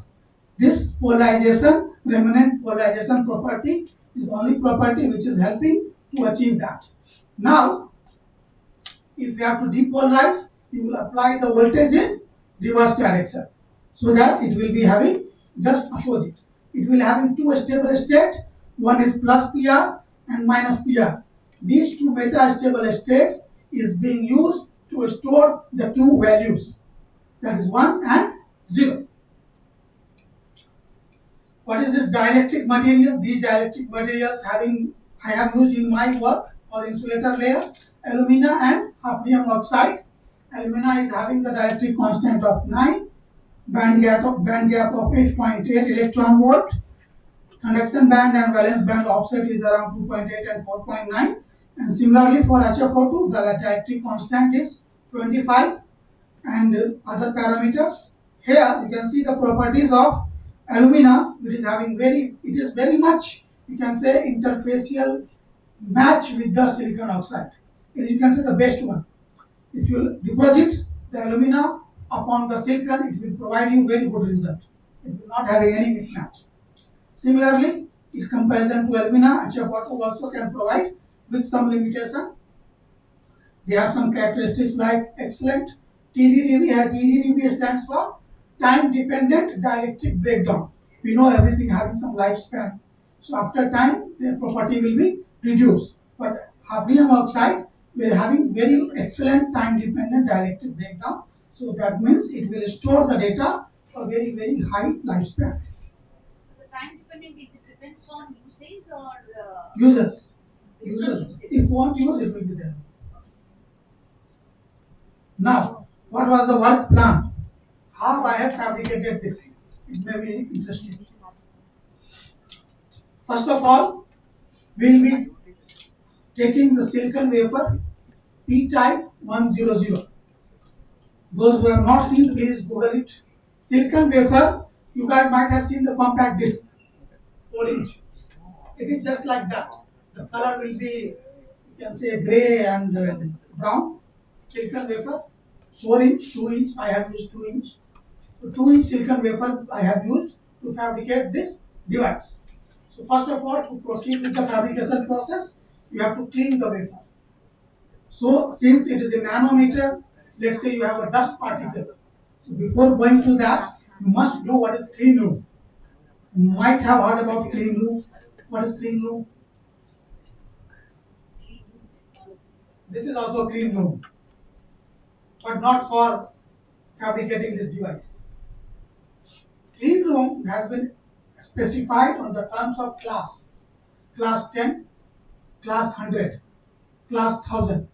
This polarization, remnant polarization property is only property which is helping to achieve that. Now, if you have to depolarize, you will apply the voltage in reverse direction so that it will be having just opposite. It will having two stable states. One is plus PR and minus PR. These two meta-stable states is being used to store the two values, that is 1 and 0. What is this dielectric material? These dielectric materials I have used in my work or insulator layer, alumina and hafnium oxide. Alumina is having the dielectric constant of 9, band gap of 8.8 electron volt. Conduction band and valence band offset is around 2.8 and 4.9. And similarly for HFO2, the dielectric constant is 25 and other parameters. Here you can see the properties of alumina. It is very much, you can say, interfacial match with the silicon oxide. You can say the best one. If you deposit the alumina upon the silicon, it will provide you very good result. It will not have any mismatch. Similarly, in comparison to alumina, HFO2 also can provide with some limitation. They have some characteristics like excellent TDDB. Here TDDB stands for time dependent dielectric breakdown. We know everything having some lifespan. So after time, their property will be reduced. But hafnium oxide, we are having very excellent time dependent dielectric breakdown. So that means it will store the data for very, very high lifespan. So the time dependent is it depends on usage or Users. based on usage? If you want to use, it will be there. Now, what was the work plan? How I have fabricated this? It may be interesting. First of all, we will be taking the silicon wafer P-type 100. Those who have not seen, please Google it. Silicon wafer You guys might have seen the compact disc, 4-inch. It is just like that. The color will be, you can say, gray and brown. Silicon wafer, 4-inch, 2-inch. I have used 2-inch. So 2-inch silicon wafer I have used to fabricate this device. So first of all, to proceed with the fabrication process, you have to clean the wafer. So since it is a nanometer, let's say you have a dust particle. So before going to that, you must know what is clean room. You might have heard about clean room. What is clean room? This is also clean room, but not for fabricating this device. Clean room has been specified on the terms of class. Class 10, class 100, class 1000.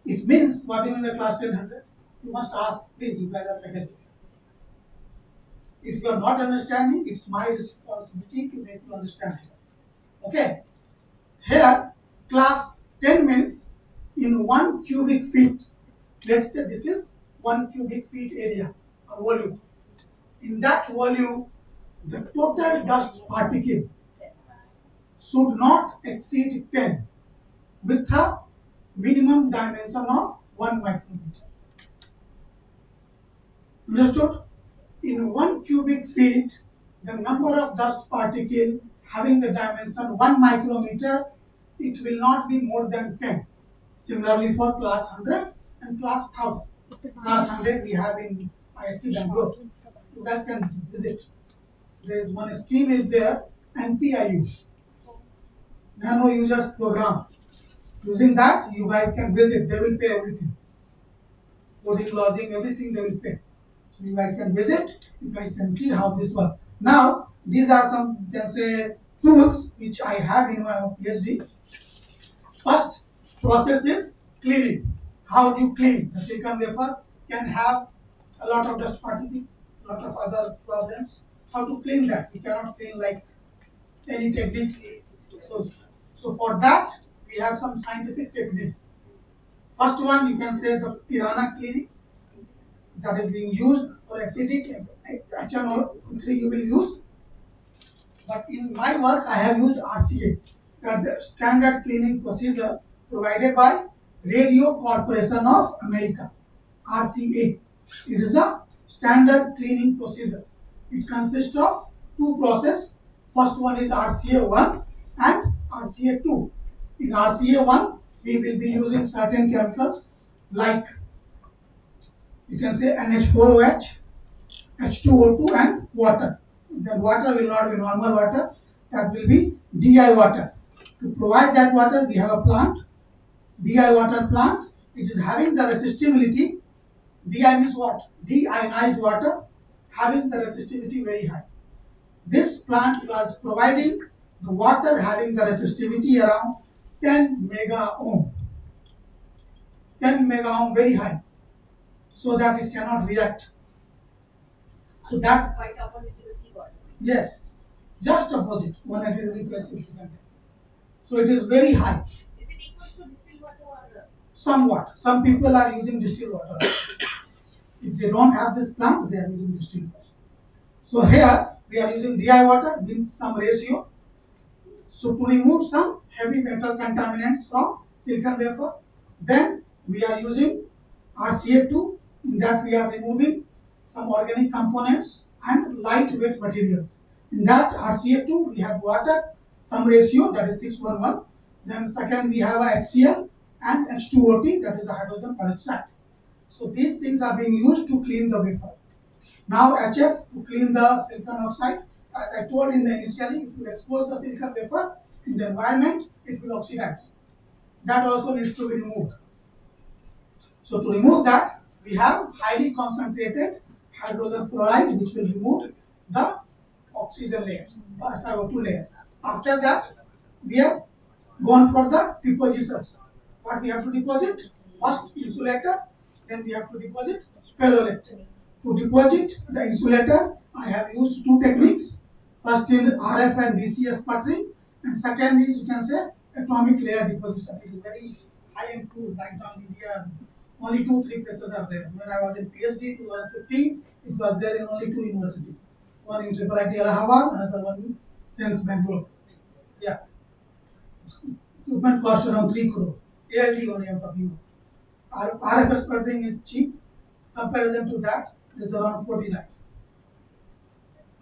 It means, what do you mean by class 10, 100? You must ask, please, you guys are faculty. If you are not understanding, it's my responsibility to make you understand. Okay? Here, class 10 means in 1 cubic feet. Let's say this is 1 cubic feet area, a volume. In that volume, the total dust particle should not exceed 10 with a minimum dimension of 1 micrometer. Understood? In 1 cubic feet, the number of dust particle having the dimension 1 micrometer, it will not be more than 10. Similarly for class 100 and class 1000. Class 100 we have in ISC Bangalore. You guys can visit. There is one scheme is there, NPIU, Nano Users Program. Using that, you guys can visit. They will pay everything. Boarding, lodging, everything they will pay. So you guys can visit. You guys can see how this works. Now, these are some, you can say, tools which I had in my PhD. First process is cleaning. How do you clean? The silicon wafer can have a lot of dust particles, a lot of other problems. How to clean that? We cannot clean like any techniques. So for that, we have some scientific technique. First one, you can say the piranha cleaning, that is being used, or acidic HNO3 you will use. But in my work, I have used RCA, that the standard cleaning procedure provided by Radio Corporation of America, RCA. It is a standard cleaning procedure. It consists of 2 processes. First one is RCA1 and RCA2. In RCA1, we will be using certain chemicals like, you can say, NH4OH, H2O2 and water. The water will not be normal water, that will be DI water. To provide that water, we have a plant, DI water plant, which is having the resistivity. DI means what? Deionized water, having the resistivity very high. This plant was providing the water having the resistivity around 10 mega ohm. 10 mega ohm, very high, so that it cannot react. So that, quite opposite to the seawater. yes, just opposite, 180 degrees Celsius. So it is very high. Is it equal to distilled water or? Somewhat. Some people are using distilled water. If they don't have this plant, they are using distilled water. So here we are using DI water with some ratio. So to remove some heavy metal contaminants from silicon wafer, then we are using RCA2. In that we are removing some organic components and lightweight materials. In that RCA2 we have water, some ratio, that is 6:1:1. Then second we have a HCl and H2O, that is a hydrogen peroxide. So these things are being used to clean the wafer. Now HF to clean the silicon oxide. As I told in the initially, if you expose the silicon wafer in the environment, it will oxidize. That also needs to be removed. So to remove that, we have highly concentrated hydrogen fluoride, which will remove the oxygen layer, SiO2 layer. After that, we have gone for the deposition. What we have to deposit? First insulator, then we have to deposit ferroelectric. To deposit the insulator, I have used 2 techniques. First is RF and DCS sputtering, and second is, you can say, atomic layer deposition. It is very high and cool. Right now in India, only 2-3 places are there. When I was in PhD 2015, it was there in only 2 universities. One in IIIT Allahabad, another one in Sense Bangalore. Yeah. Equipment cost around 3 crore. ALD only I'm talking about. RFS sputtering is cheap. Comparison to that is around 40 lakhs.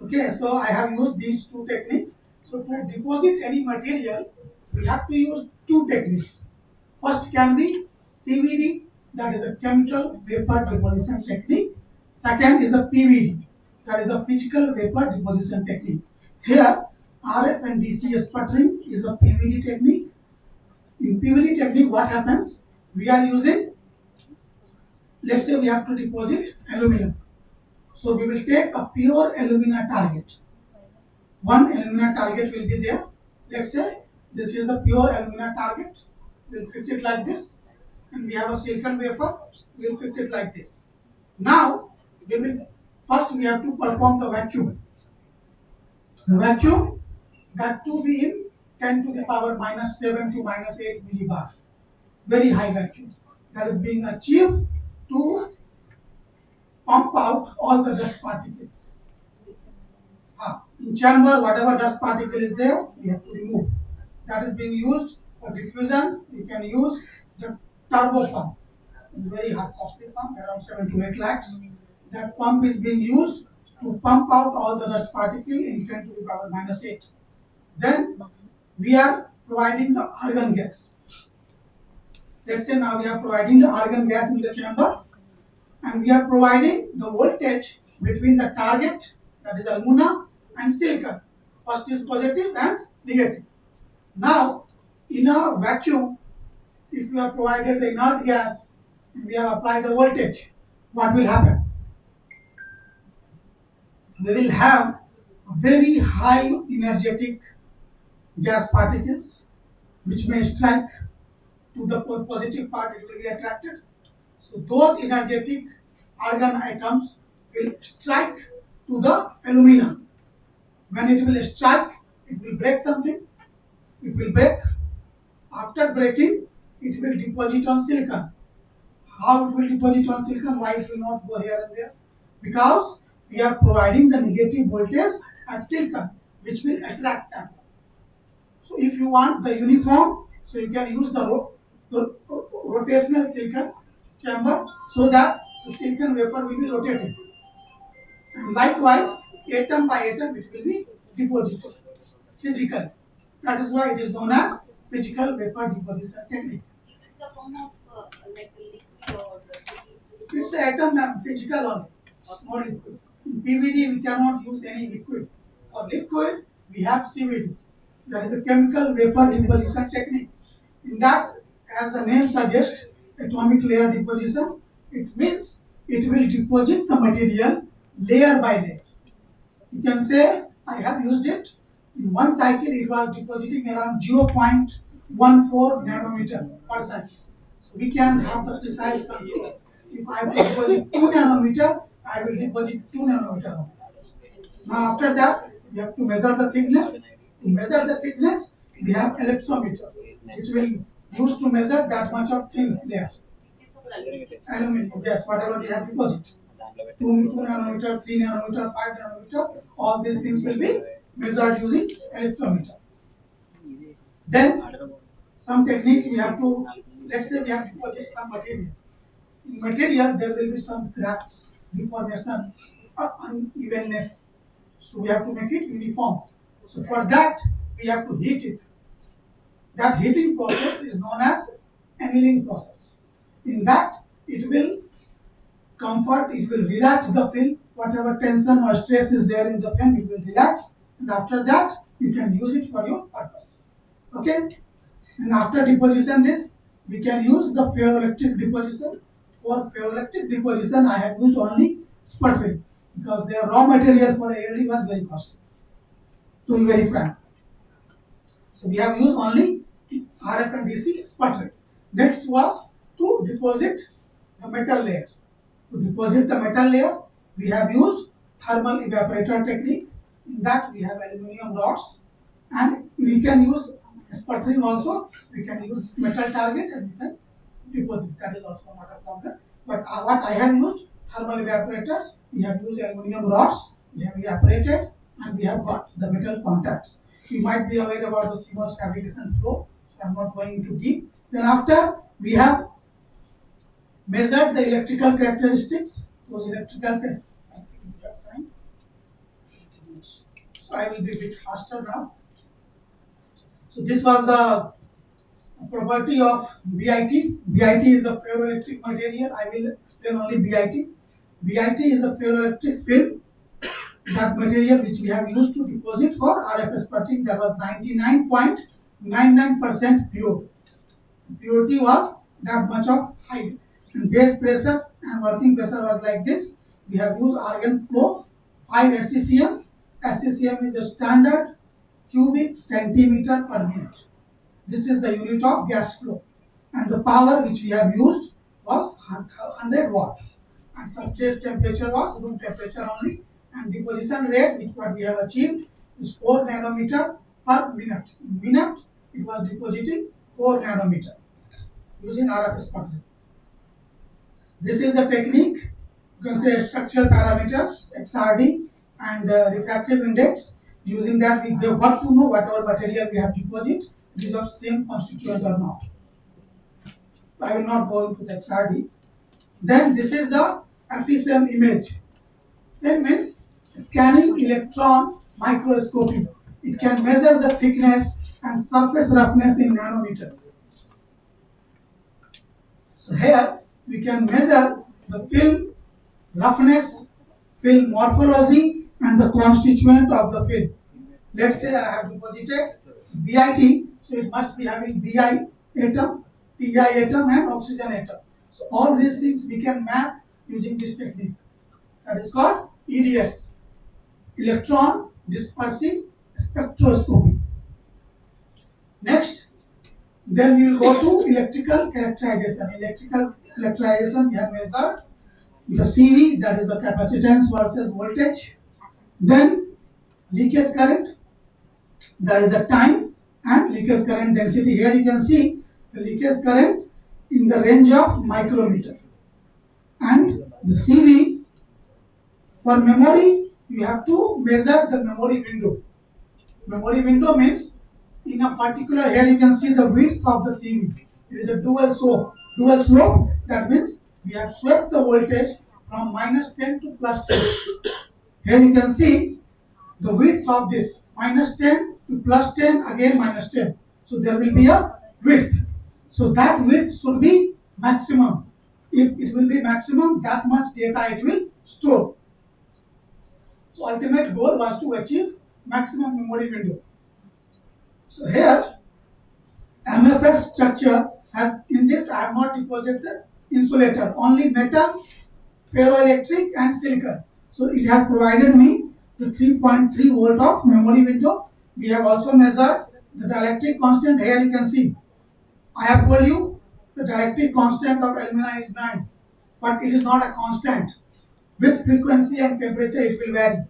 Okay, so I have used these 2 techniques. So to deposit any material, we have to use 2 techniques. First can be CVD, that is a chemical vapor deposition technique. Second is a PVD, that is a physical vapor deposition technique. Here, RF and DC sputtering is a PVD technique. In PVD technique, what happens? We are using, let's say we have to deposit aluminum. So we will take a pure alumina target. One alumina target will be there. Let's say this is a pure alumina target. We'll fix it like this. And we have a silicon wafer. We'll fix it like this. Now, first we have to perform the vacuum. The vacuum, that to be in 10 to the power minus 7 to minus 8 millibar. Very high vacuum. That is being achieved to pump out all the dust particles. In chamber, whatever dust particle is there, we have to remove. That is being used for diffusion. We can use the turbo pump. It's very high costly pump, around 7 to 8 lakhs. That pump is being used to pump out all the dust particle in 10 to the power minus 8. Then we are providing the argon gas. Let's say now we are providing the argon gas in the chamber, and we are providing the voltage between the target, that is alumina, and silicon. First is positive and negative. Now, in a vacuum, if we have provided the inert gas and we have applied the voltage, what will happen? We will have very high energetic gas particles which may strike to the positive part, it will be attracted. So those energetic argon atoms will strike to the alumina. When it will strike, it will break something. It will break. After breaking, it will deposit on silicon. How it will deposit on silicon? Why it will not go here and there? Because we are providing the negative voltage at silicon, which will attract them. So if you want the uniform, so you can use the rotational silicon chamber so that the silicon wafer will be rotating. And likewise, atom by atom it will be deposited physically. That is why it is known as physical vapor deposition technique. Is it the form of like a liquid or a solid? It's the atom physical only, not liquid. In PVD we cannot use any liquid. For liquid we have CVD. That is a chemical vapor deposition technique. In that, as the name suggests, atomic layer deposition, it means it will deposit the material layer by layer. You can say, I have used it. In one cycle, it was depositing around 0.14 nanometer per cycle. So we can have the precise control. If I have to deposit 2 nanometer, I will deposit 2 nanometer. Now after that, we have to measure the thickness. To measure the thickness, we have ellipsometer, which will use to measure that much of thin layer. This of aluminum. Aluminum, yes, whatever we have deposited. 2 nanometer, 3 nanometer, 5 nanometer, all these things will be measured using ellipsometer. Then, some techniques we have to, let's say we have deposited some material. In material, there will be some cracks, deformation, or unevenness. So we have to make it uniform. So for that, we have to heat it. That heating process is known as annealing process. In that, it will comfort, it will relax the film, whatever tension or stress is there in the film, it will relax, and after that, you can use it for your purpose. Okay? And after deposition this, we can use the ferroelectric deposition. For ferroelectric deposition, I have used only sputtering because their raw material for ALD was very costly. To be very frank. So we have used only RF and DC sputtering. Next was to deposit the metal layer. To deposit the metal layer, we have used thermal evaporator technique. In that we have aluminum rods, and we can use sputtering also. We can use metal target and we can deposit. That is also not a problem. But what I have used, thermal evaporator, we have used aluminum rods, we have evaporated, and we have got the metal contacts. You might be aware about the CMOS fabrication flow, so I'm not going into deep. Then after, we have measured the electrical characteristics. Those electrical so I will be a bit faster now. So this was the property of BIT. BIT is a ferroelectric material. I will explain only BIT. BIT is a ferroelectric film, that material which we have used to deposit for RF sputting, that was 99.99% pure. Purity was that much of high. And base pressure and working pressure was like this. We have used argon flow 5 SCCM. SCCM is a standard cubic centimeter per minute. This is the unit of gas flow. And the power which we have used was 100 watt. And substrate temperature was room temperature only. And deposition rate, which what we have achieved, is 4 nanometer per minute. In minute, it was depositing 4 nanometer using RF sputtering. This is the technique. You can say structural parameters, XRD, and refractive index. Using that, we got to know whatever material we have deposited is of same constituent or not. I will not go into the XRD. Then this is the FECM image. SEM means scanning electron microscopy. It can measure the thickness and surface roughness in nanometer. So here we can measure the film roughness, film morphology, and the constituent of the film. Let's say I have deposited BIT, so it must be having Bi atom, Pi atom, and oxygen atom. So all these things we can map using this technique. That is called EDS, electron dispersive spectroscopy. Next, then we will go to electrical characterization. Electrical characterization, we have measured the CV, that is the capacitance versus voltage. Then leakage current, that is the time, and leakage current density. Here you can see the leakage current in the range of micrometer. And the CV, for memory, you have to measure the memory window. Memory window means in a particular, here you can see the width of the CV. It is a dual slope. Dual slope, that means we have swept the voltage from -10 to +10. Here you can see the width of this -10 to +10, again -10. So there will be a width. So that width should be maximum. If it will be maximum, that much data it will store. So ultimate goal was to achieve maximum memory window. So here MFS structure has, in this I have not deposited the insulator, only metal, ferroelectric, and silicon. So it has provided me the 3.3 volt of memory window. We have also measured the dielectric constant. Here you can see I have told you the dielectric constant of alumina is 9, but it is not a constant. With frequency and temperature it will vary.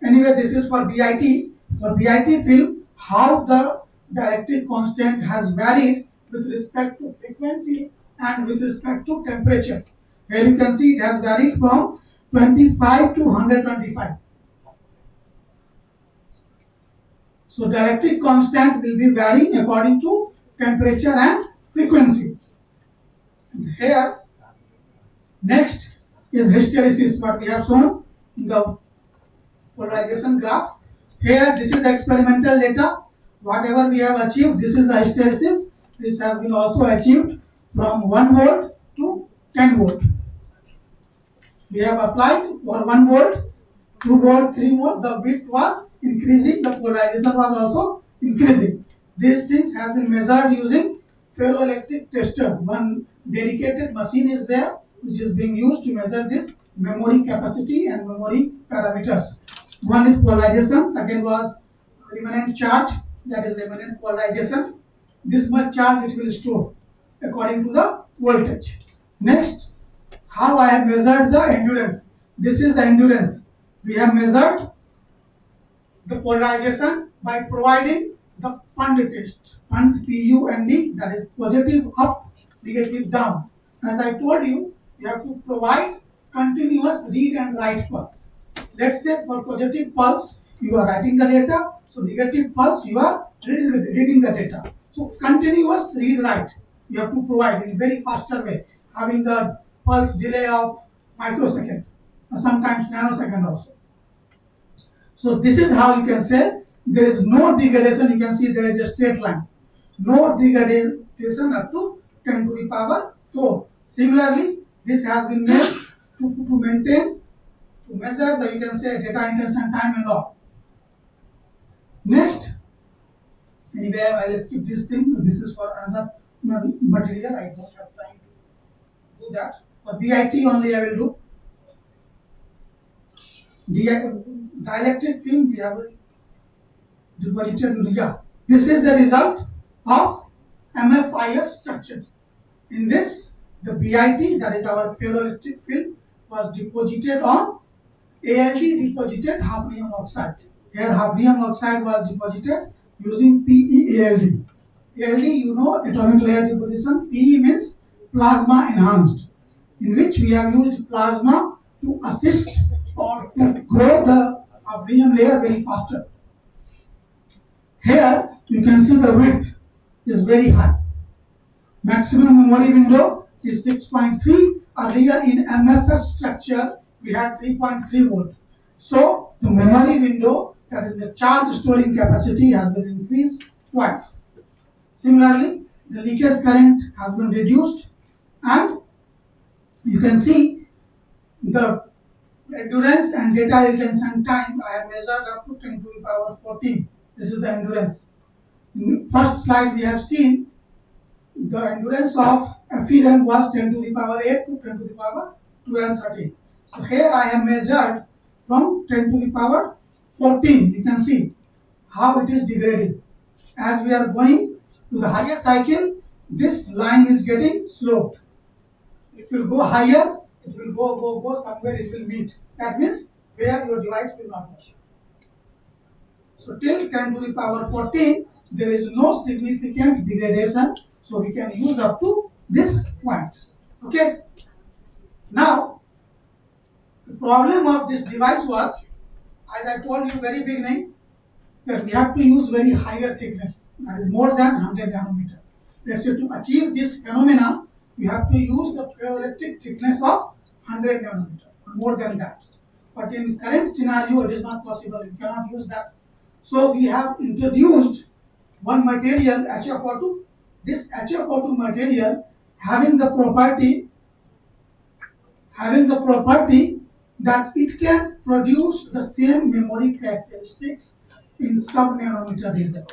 Anyway, this is for BIT. For BIT film, how the dielectric constant has varied with respect to frequency and with respect to temperature. Here you can see it has varied from 25 to 125. So dielectric constant will be varying according to temperature and frequency. And here, next is hysteresis, what we have shown in the polarization graph. Here, this is the experimental data. Whatever we have achieved, this is the hysteresis. This has been also achieved from 1 volt to 10 volt. We have applied for 1 volt, 2 volt, 3 volt. The width was increasing, the polarization was also increasing. These things have been measured using ferroelectric tester. One dedicated machine is there which is being used to measure this memory capacity and memory parameters. One is polarization, second was remnant charge, that is remnant polarization. This much charge it will store according to the voltage. Next, how I have measured the endurance. This is the endurance. We have measured the polarization by providing the PUND test. PUND, PUND, that is positive up, negative down. As I told you, you have to provide continuous read and write pulse. Let's say for positive pulse, you are writing the data. So negative pulse, you are reading the data. So continuous read write, you have to provide in very faster way, having the pulse delay of microsecond, or sometimes nanosecond also. So this is how you can say there is no degradation. You can see there is a straight line. No degradation up to 10 to the power 4. Similarly, this has been made to maintain, to measure the, you can say, data intention time and all. Next, anyway, I will skip this thing. This is for another material. I don't have time to do that. For BIT only I will do. Dielectric film we have deposited. Yeah. This is the result of MFIS structure. In this, the BIT, that is our ferroelectric film, was deposited on ALD deposited hafnium oxide. Here hafnium oxide was deposited using PEALD. ALD, you know, atomic layer deposition. PE means plasma enhanced, in which we have used plasma to assist or to grow the hafnium layer very faster. Here you can see the width is very high. Maximum memory window is 6.3. Earlier in MFS structure we had 3.3 volt. So the memory window, that is the charge storing capacity, has been increased twice. Similarly, the leakage current has been reduced, and you can see the endurance and data retention time I have measured up to 10 to the power 14. This is the endurance. In first slide we have seen the endurance of FERAM was 10 to the power 8 to 10 to the power 12, 13. So here I have measured from 10 to the power 14. You can see how it is degrading. As we are going to the higher cycle, this line is getting sloped. If you go higher, it will go somewhere, it will meet. That means where your device will not touch. So till 10 to the power 14, there is no significant degradation. So we can use up to this point. Okay. Now, the problem of this device was, as I told you very beginning, that we have to use very higher thickness. That is more than 100 nanometer. Let's say to achieve this phenomena, we have to use the ferroelectric thickness of 100 nanometer, or more than that. But in current scenario, it is not possible. You cannot use that. So we have introduced one material, HFO2. This HFO2 material having the property that it can produce the same memory characteristics in sub-nanometer region,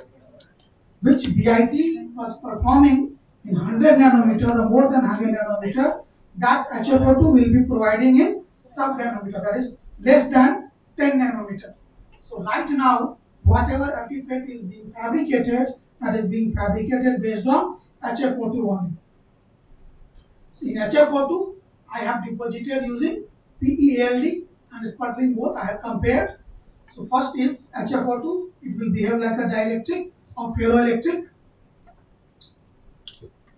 which BIT was performing in 100 nanometer or more than 100 nanometer. That HFO2 will be providing in sub-nanometer, that is less than 10 nanometer. So right now, whatever FEFET is being fabricated, that is being fabricated based on HFO2 only. So in HFO2, I have deposited using PEALD and sputtering both. I have compared. So first is HFO2. It will behave like a dielectric or ferroelectric.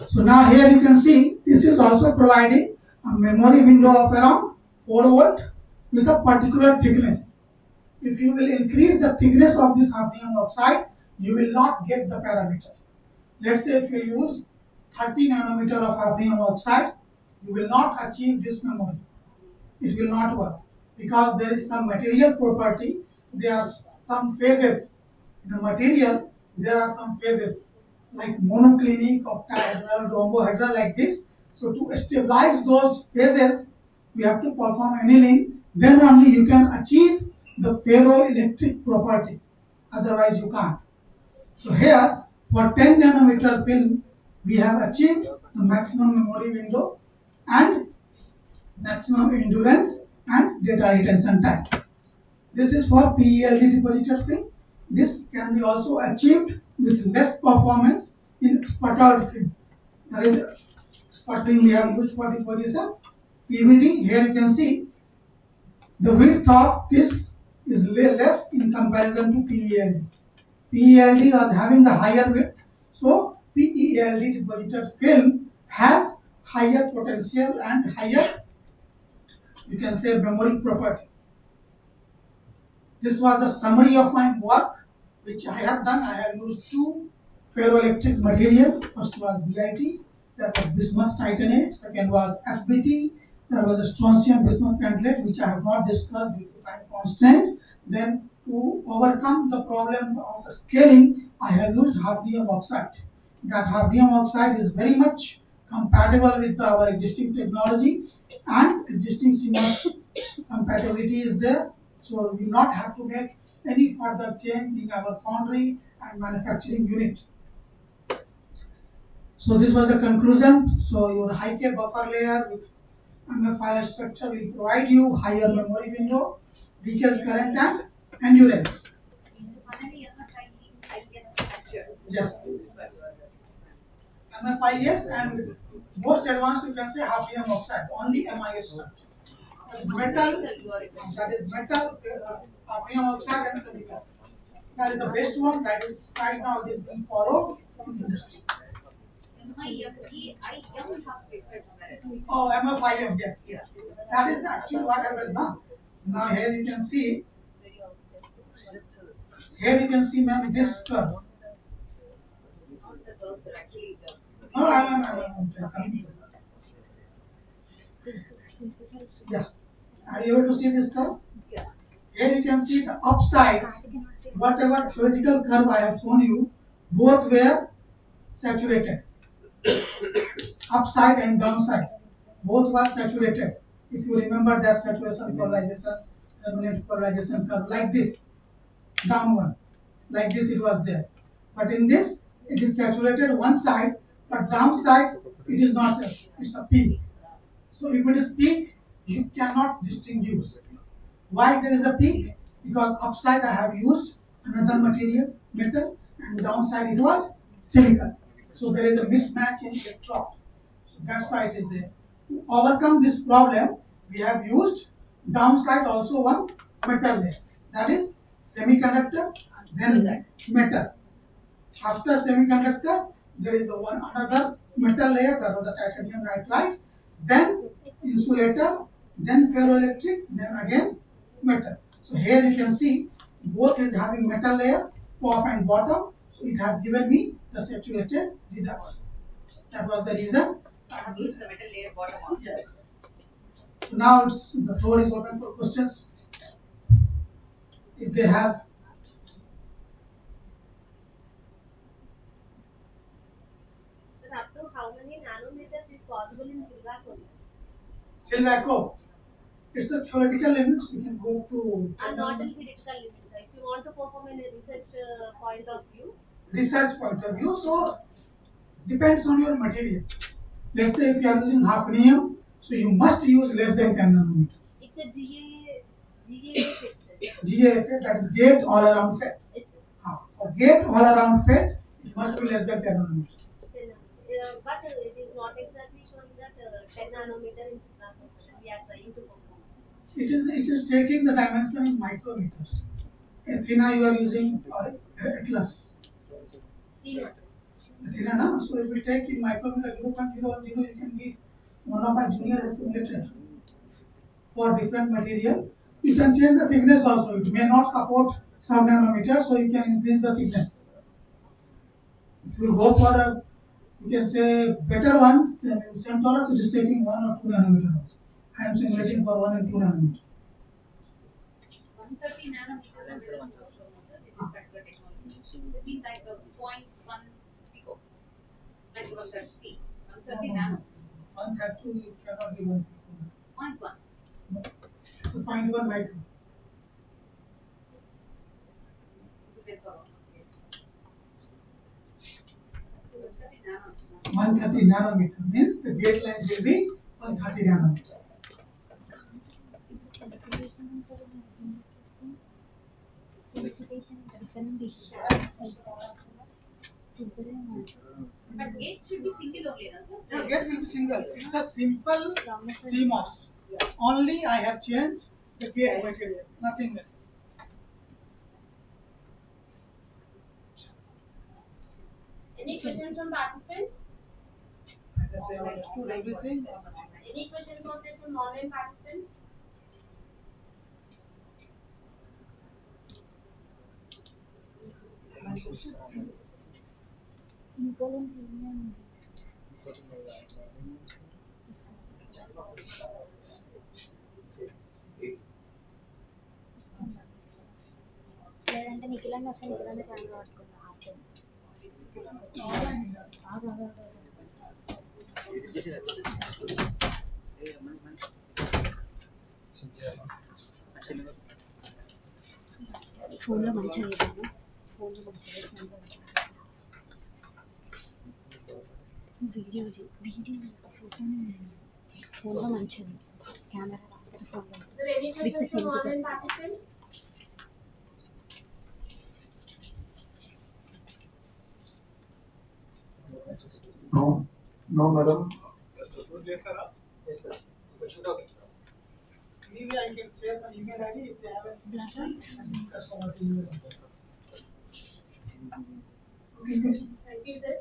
So now here you can see this is also providing a memory window of around 4 volt with a particular thickness. If you will increase the thickness of this hafnium oxide, you will not get the parameter. Let's say if you use 30 nanometer of hafnium oxide, you will not achieve this memory. It will not work because there is some material property. There are some phases in the material. There are some phases like monoclinic, octahedral, rhombohedral, like this. So to stabilize those phases, we have to perform annealing. Then only you can achieve the ferroelectric property. Otherwise you can't. So here for 10 nanometer film, we have achieved the maximum memory window and maximum endurance and data retention time. This is for PEALD deposited film. This can be also achieved with less performance in sputtered film. That is sputtering we have used for deposition. PVD, here you can see the width of this is less in comparison to PEALD. PEALD was having the higher width, so PEALD deposited film has higher potential and higher, you can say, memory property. This was a summary of my work which I have done. I have used two ferroelectric material. First was BIT, that was bismuth titanate. Second was SBT, that was a strontium bismuth tantalate, which I have not discussed due to time constraint. Then to overcome the problem of scaling, I have used hafnium oxide. That hafnium oxide is very much compatible with our existing technology, and existing CMOS compatibility is there. So we not have to make any further change in our foundry and manufacturing unit. So this was the conclusion. So your high K buffer layer with MFI structure will provide you higher memory window, leakage current and endurance. So finally, MFIES structure. Yes. Used for your designs. MFIS and most advanced you can say hafnium oxide, only MIS structure. Metal, that is metal, hafnium oxide and silicon. That is the best one. That is right now it is being followed in the industry. MIFEIM has specified somewhere else. Oh, MFIM, yes, yes. That is actually what happens now. Now here you can see, ma'am, this curve. Not the curves are actually the. No, I'm yeah. Are you able to see this curve? Yeah. Here you can see the upside. Whatever theoretical curve I have shown you, both were saturated. Upside and downside, both were saturated. If you remember that saturation polarization, resonant polarization curve, like this, downward, like this it was there. But in this, it is saturated one side, but downside it is not. It's a peak. So if it is peak, you cannot distinguish. Why there is a peak? Because upside I have used another material, metal, and downside it was silicon. So there is a mismatch in electron. So that's why it is there. To overcome this problem, we have used downside also one metal layer. That is semiconductor, then metal. After semiconductor, there is one another metal layer, that was a titanium nitride, then insulator, then ferroelectric, then again metal. So here you can see both is having metal layer, top and bottom. So it has given me the saturated results. That was the reason I have Use the metal layer bottom also. yes. So now the floor is open for questions. If they have. Sir, up to how many nanometers is possible in Silvaco, sir? Silvaco, it's a theoretical limits. We can go to And not in critical limits, sir. If you want to perform in a research point of view, research point of view. So depends on your material. Let's say if you are using hafnium, so you must use less than 10 nanometer. it's a GA fit, sir. GA FET, that is gate all around FET. Yes, sir. For gate all around FET, it must be less than 10 nanometer. But it is not exactly showing that 10 nanometer in Silvaco, sir. We are trying to perform. It is taking the dimension in micrometers. Athena you are using or Atlas. Tina, sir. Athena, no? So if we take in micrometer 0.010, you can give one of my junior has simulated for different material. You can change the thickness also. It may not support some nanometer, so you can increase the thickness. If you go for a, you can say better one, then in Centaurus it is taking 1 or 2 nanometer also. I am simulating for 1 and 2 nanometer. 130 nanometers and there is no shown, sir, with this particular technology. Is it mean like a 0.1 pico? Like 130. 130 nano. 130 you cannot give 1. 0.1. No. It's a 0.1 micro. Okay. 130 nano. 130 nanometer means the gate length will be 130 nanometers. But gate should be single only, na, sir? The gate will be single. It's a simple CMOS. Only I have changed the gate materials, nothing else. Any questions from participants? I Whether they have understood everything or not. Any questions noted from online participants? Any question? లేదంటే నిఖిలాన్ని వస్తే నిఖిలాన్ని camera పట్టుకున్నా ఫోన్లో మంచిగా వేసాను ఫోన్లో మంచిగా video photo ఫోన్లో మంచిది కెమెరా రాసిన ఫోన్లో Sir, any questions from online participants? No, no, madam. Yes, sir. Maybe I can share my email ID if they have any discuss over the email. Okay, sir. Thank you, sir.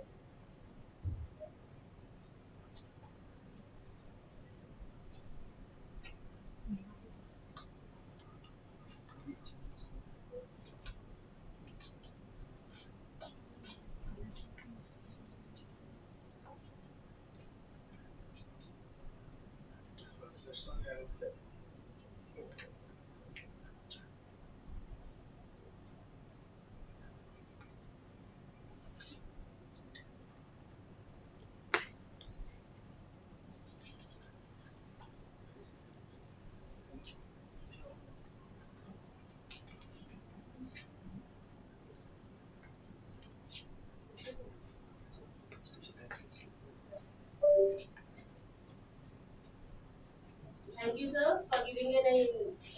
Thank you, sir, for giving an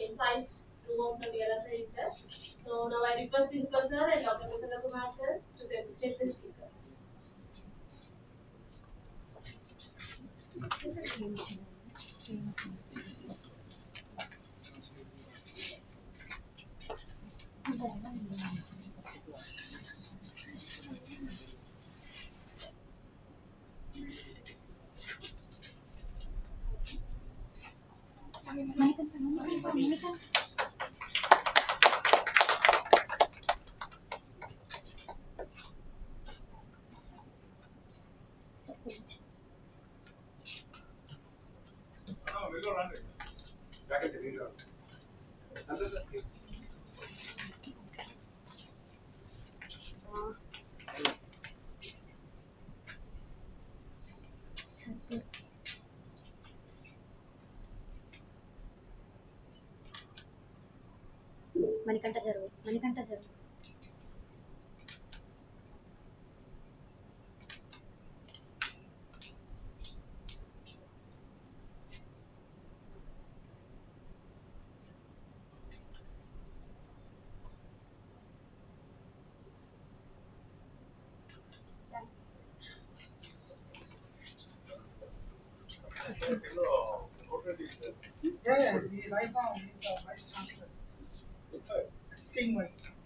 insights throughout the VLSI research. So now I request Principal sir and Dr. Prasanna Kumar sir to demonstrate the speaker. We'll go run it. Back at the leader. Manikanta జరుగు Yeah, we right now need the vice chancellor. King White.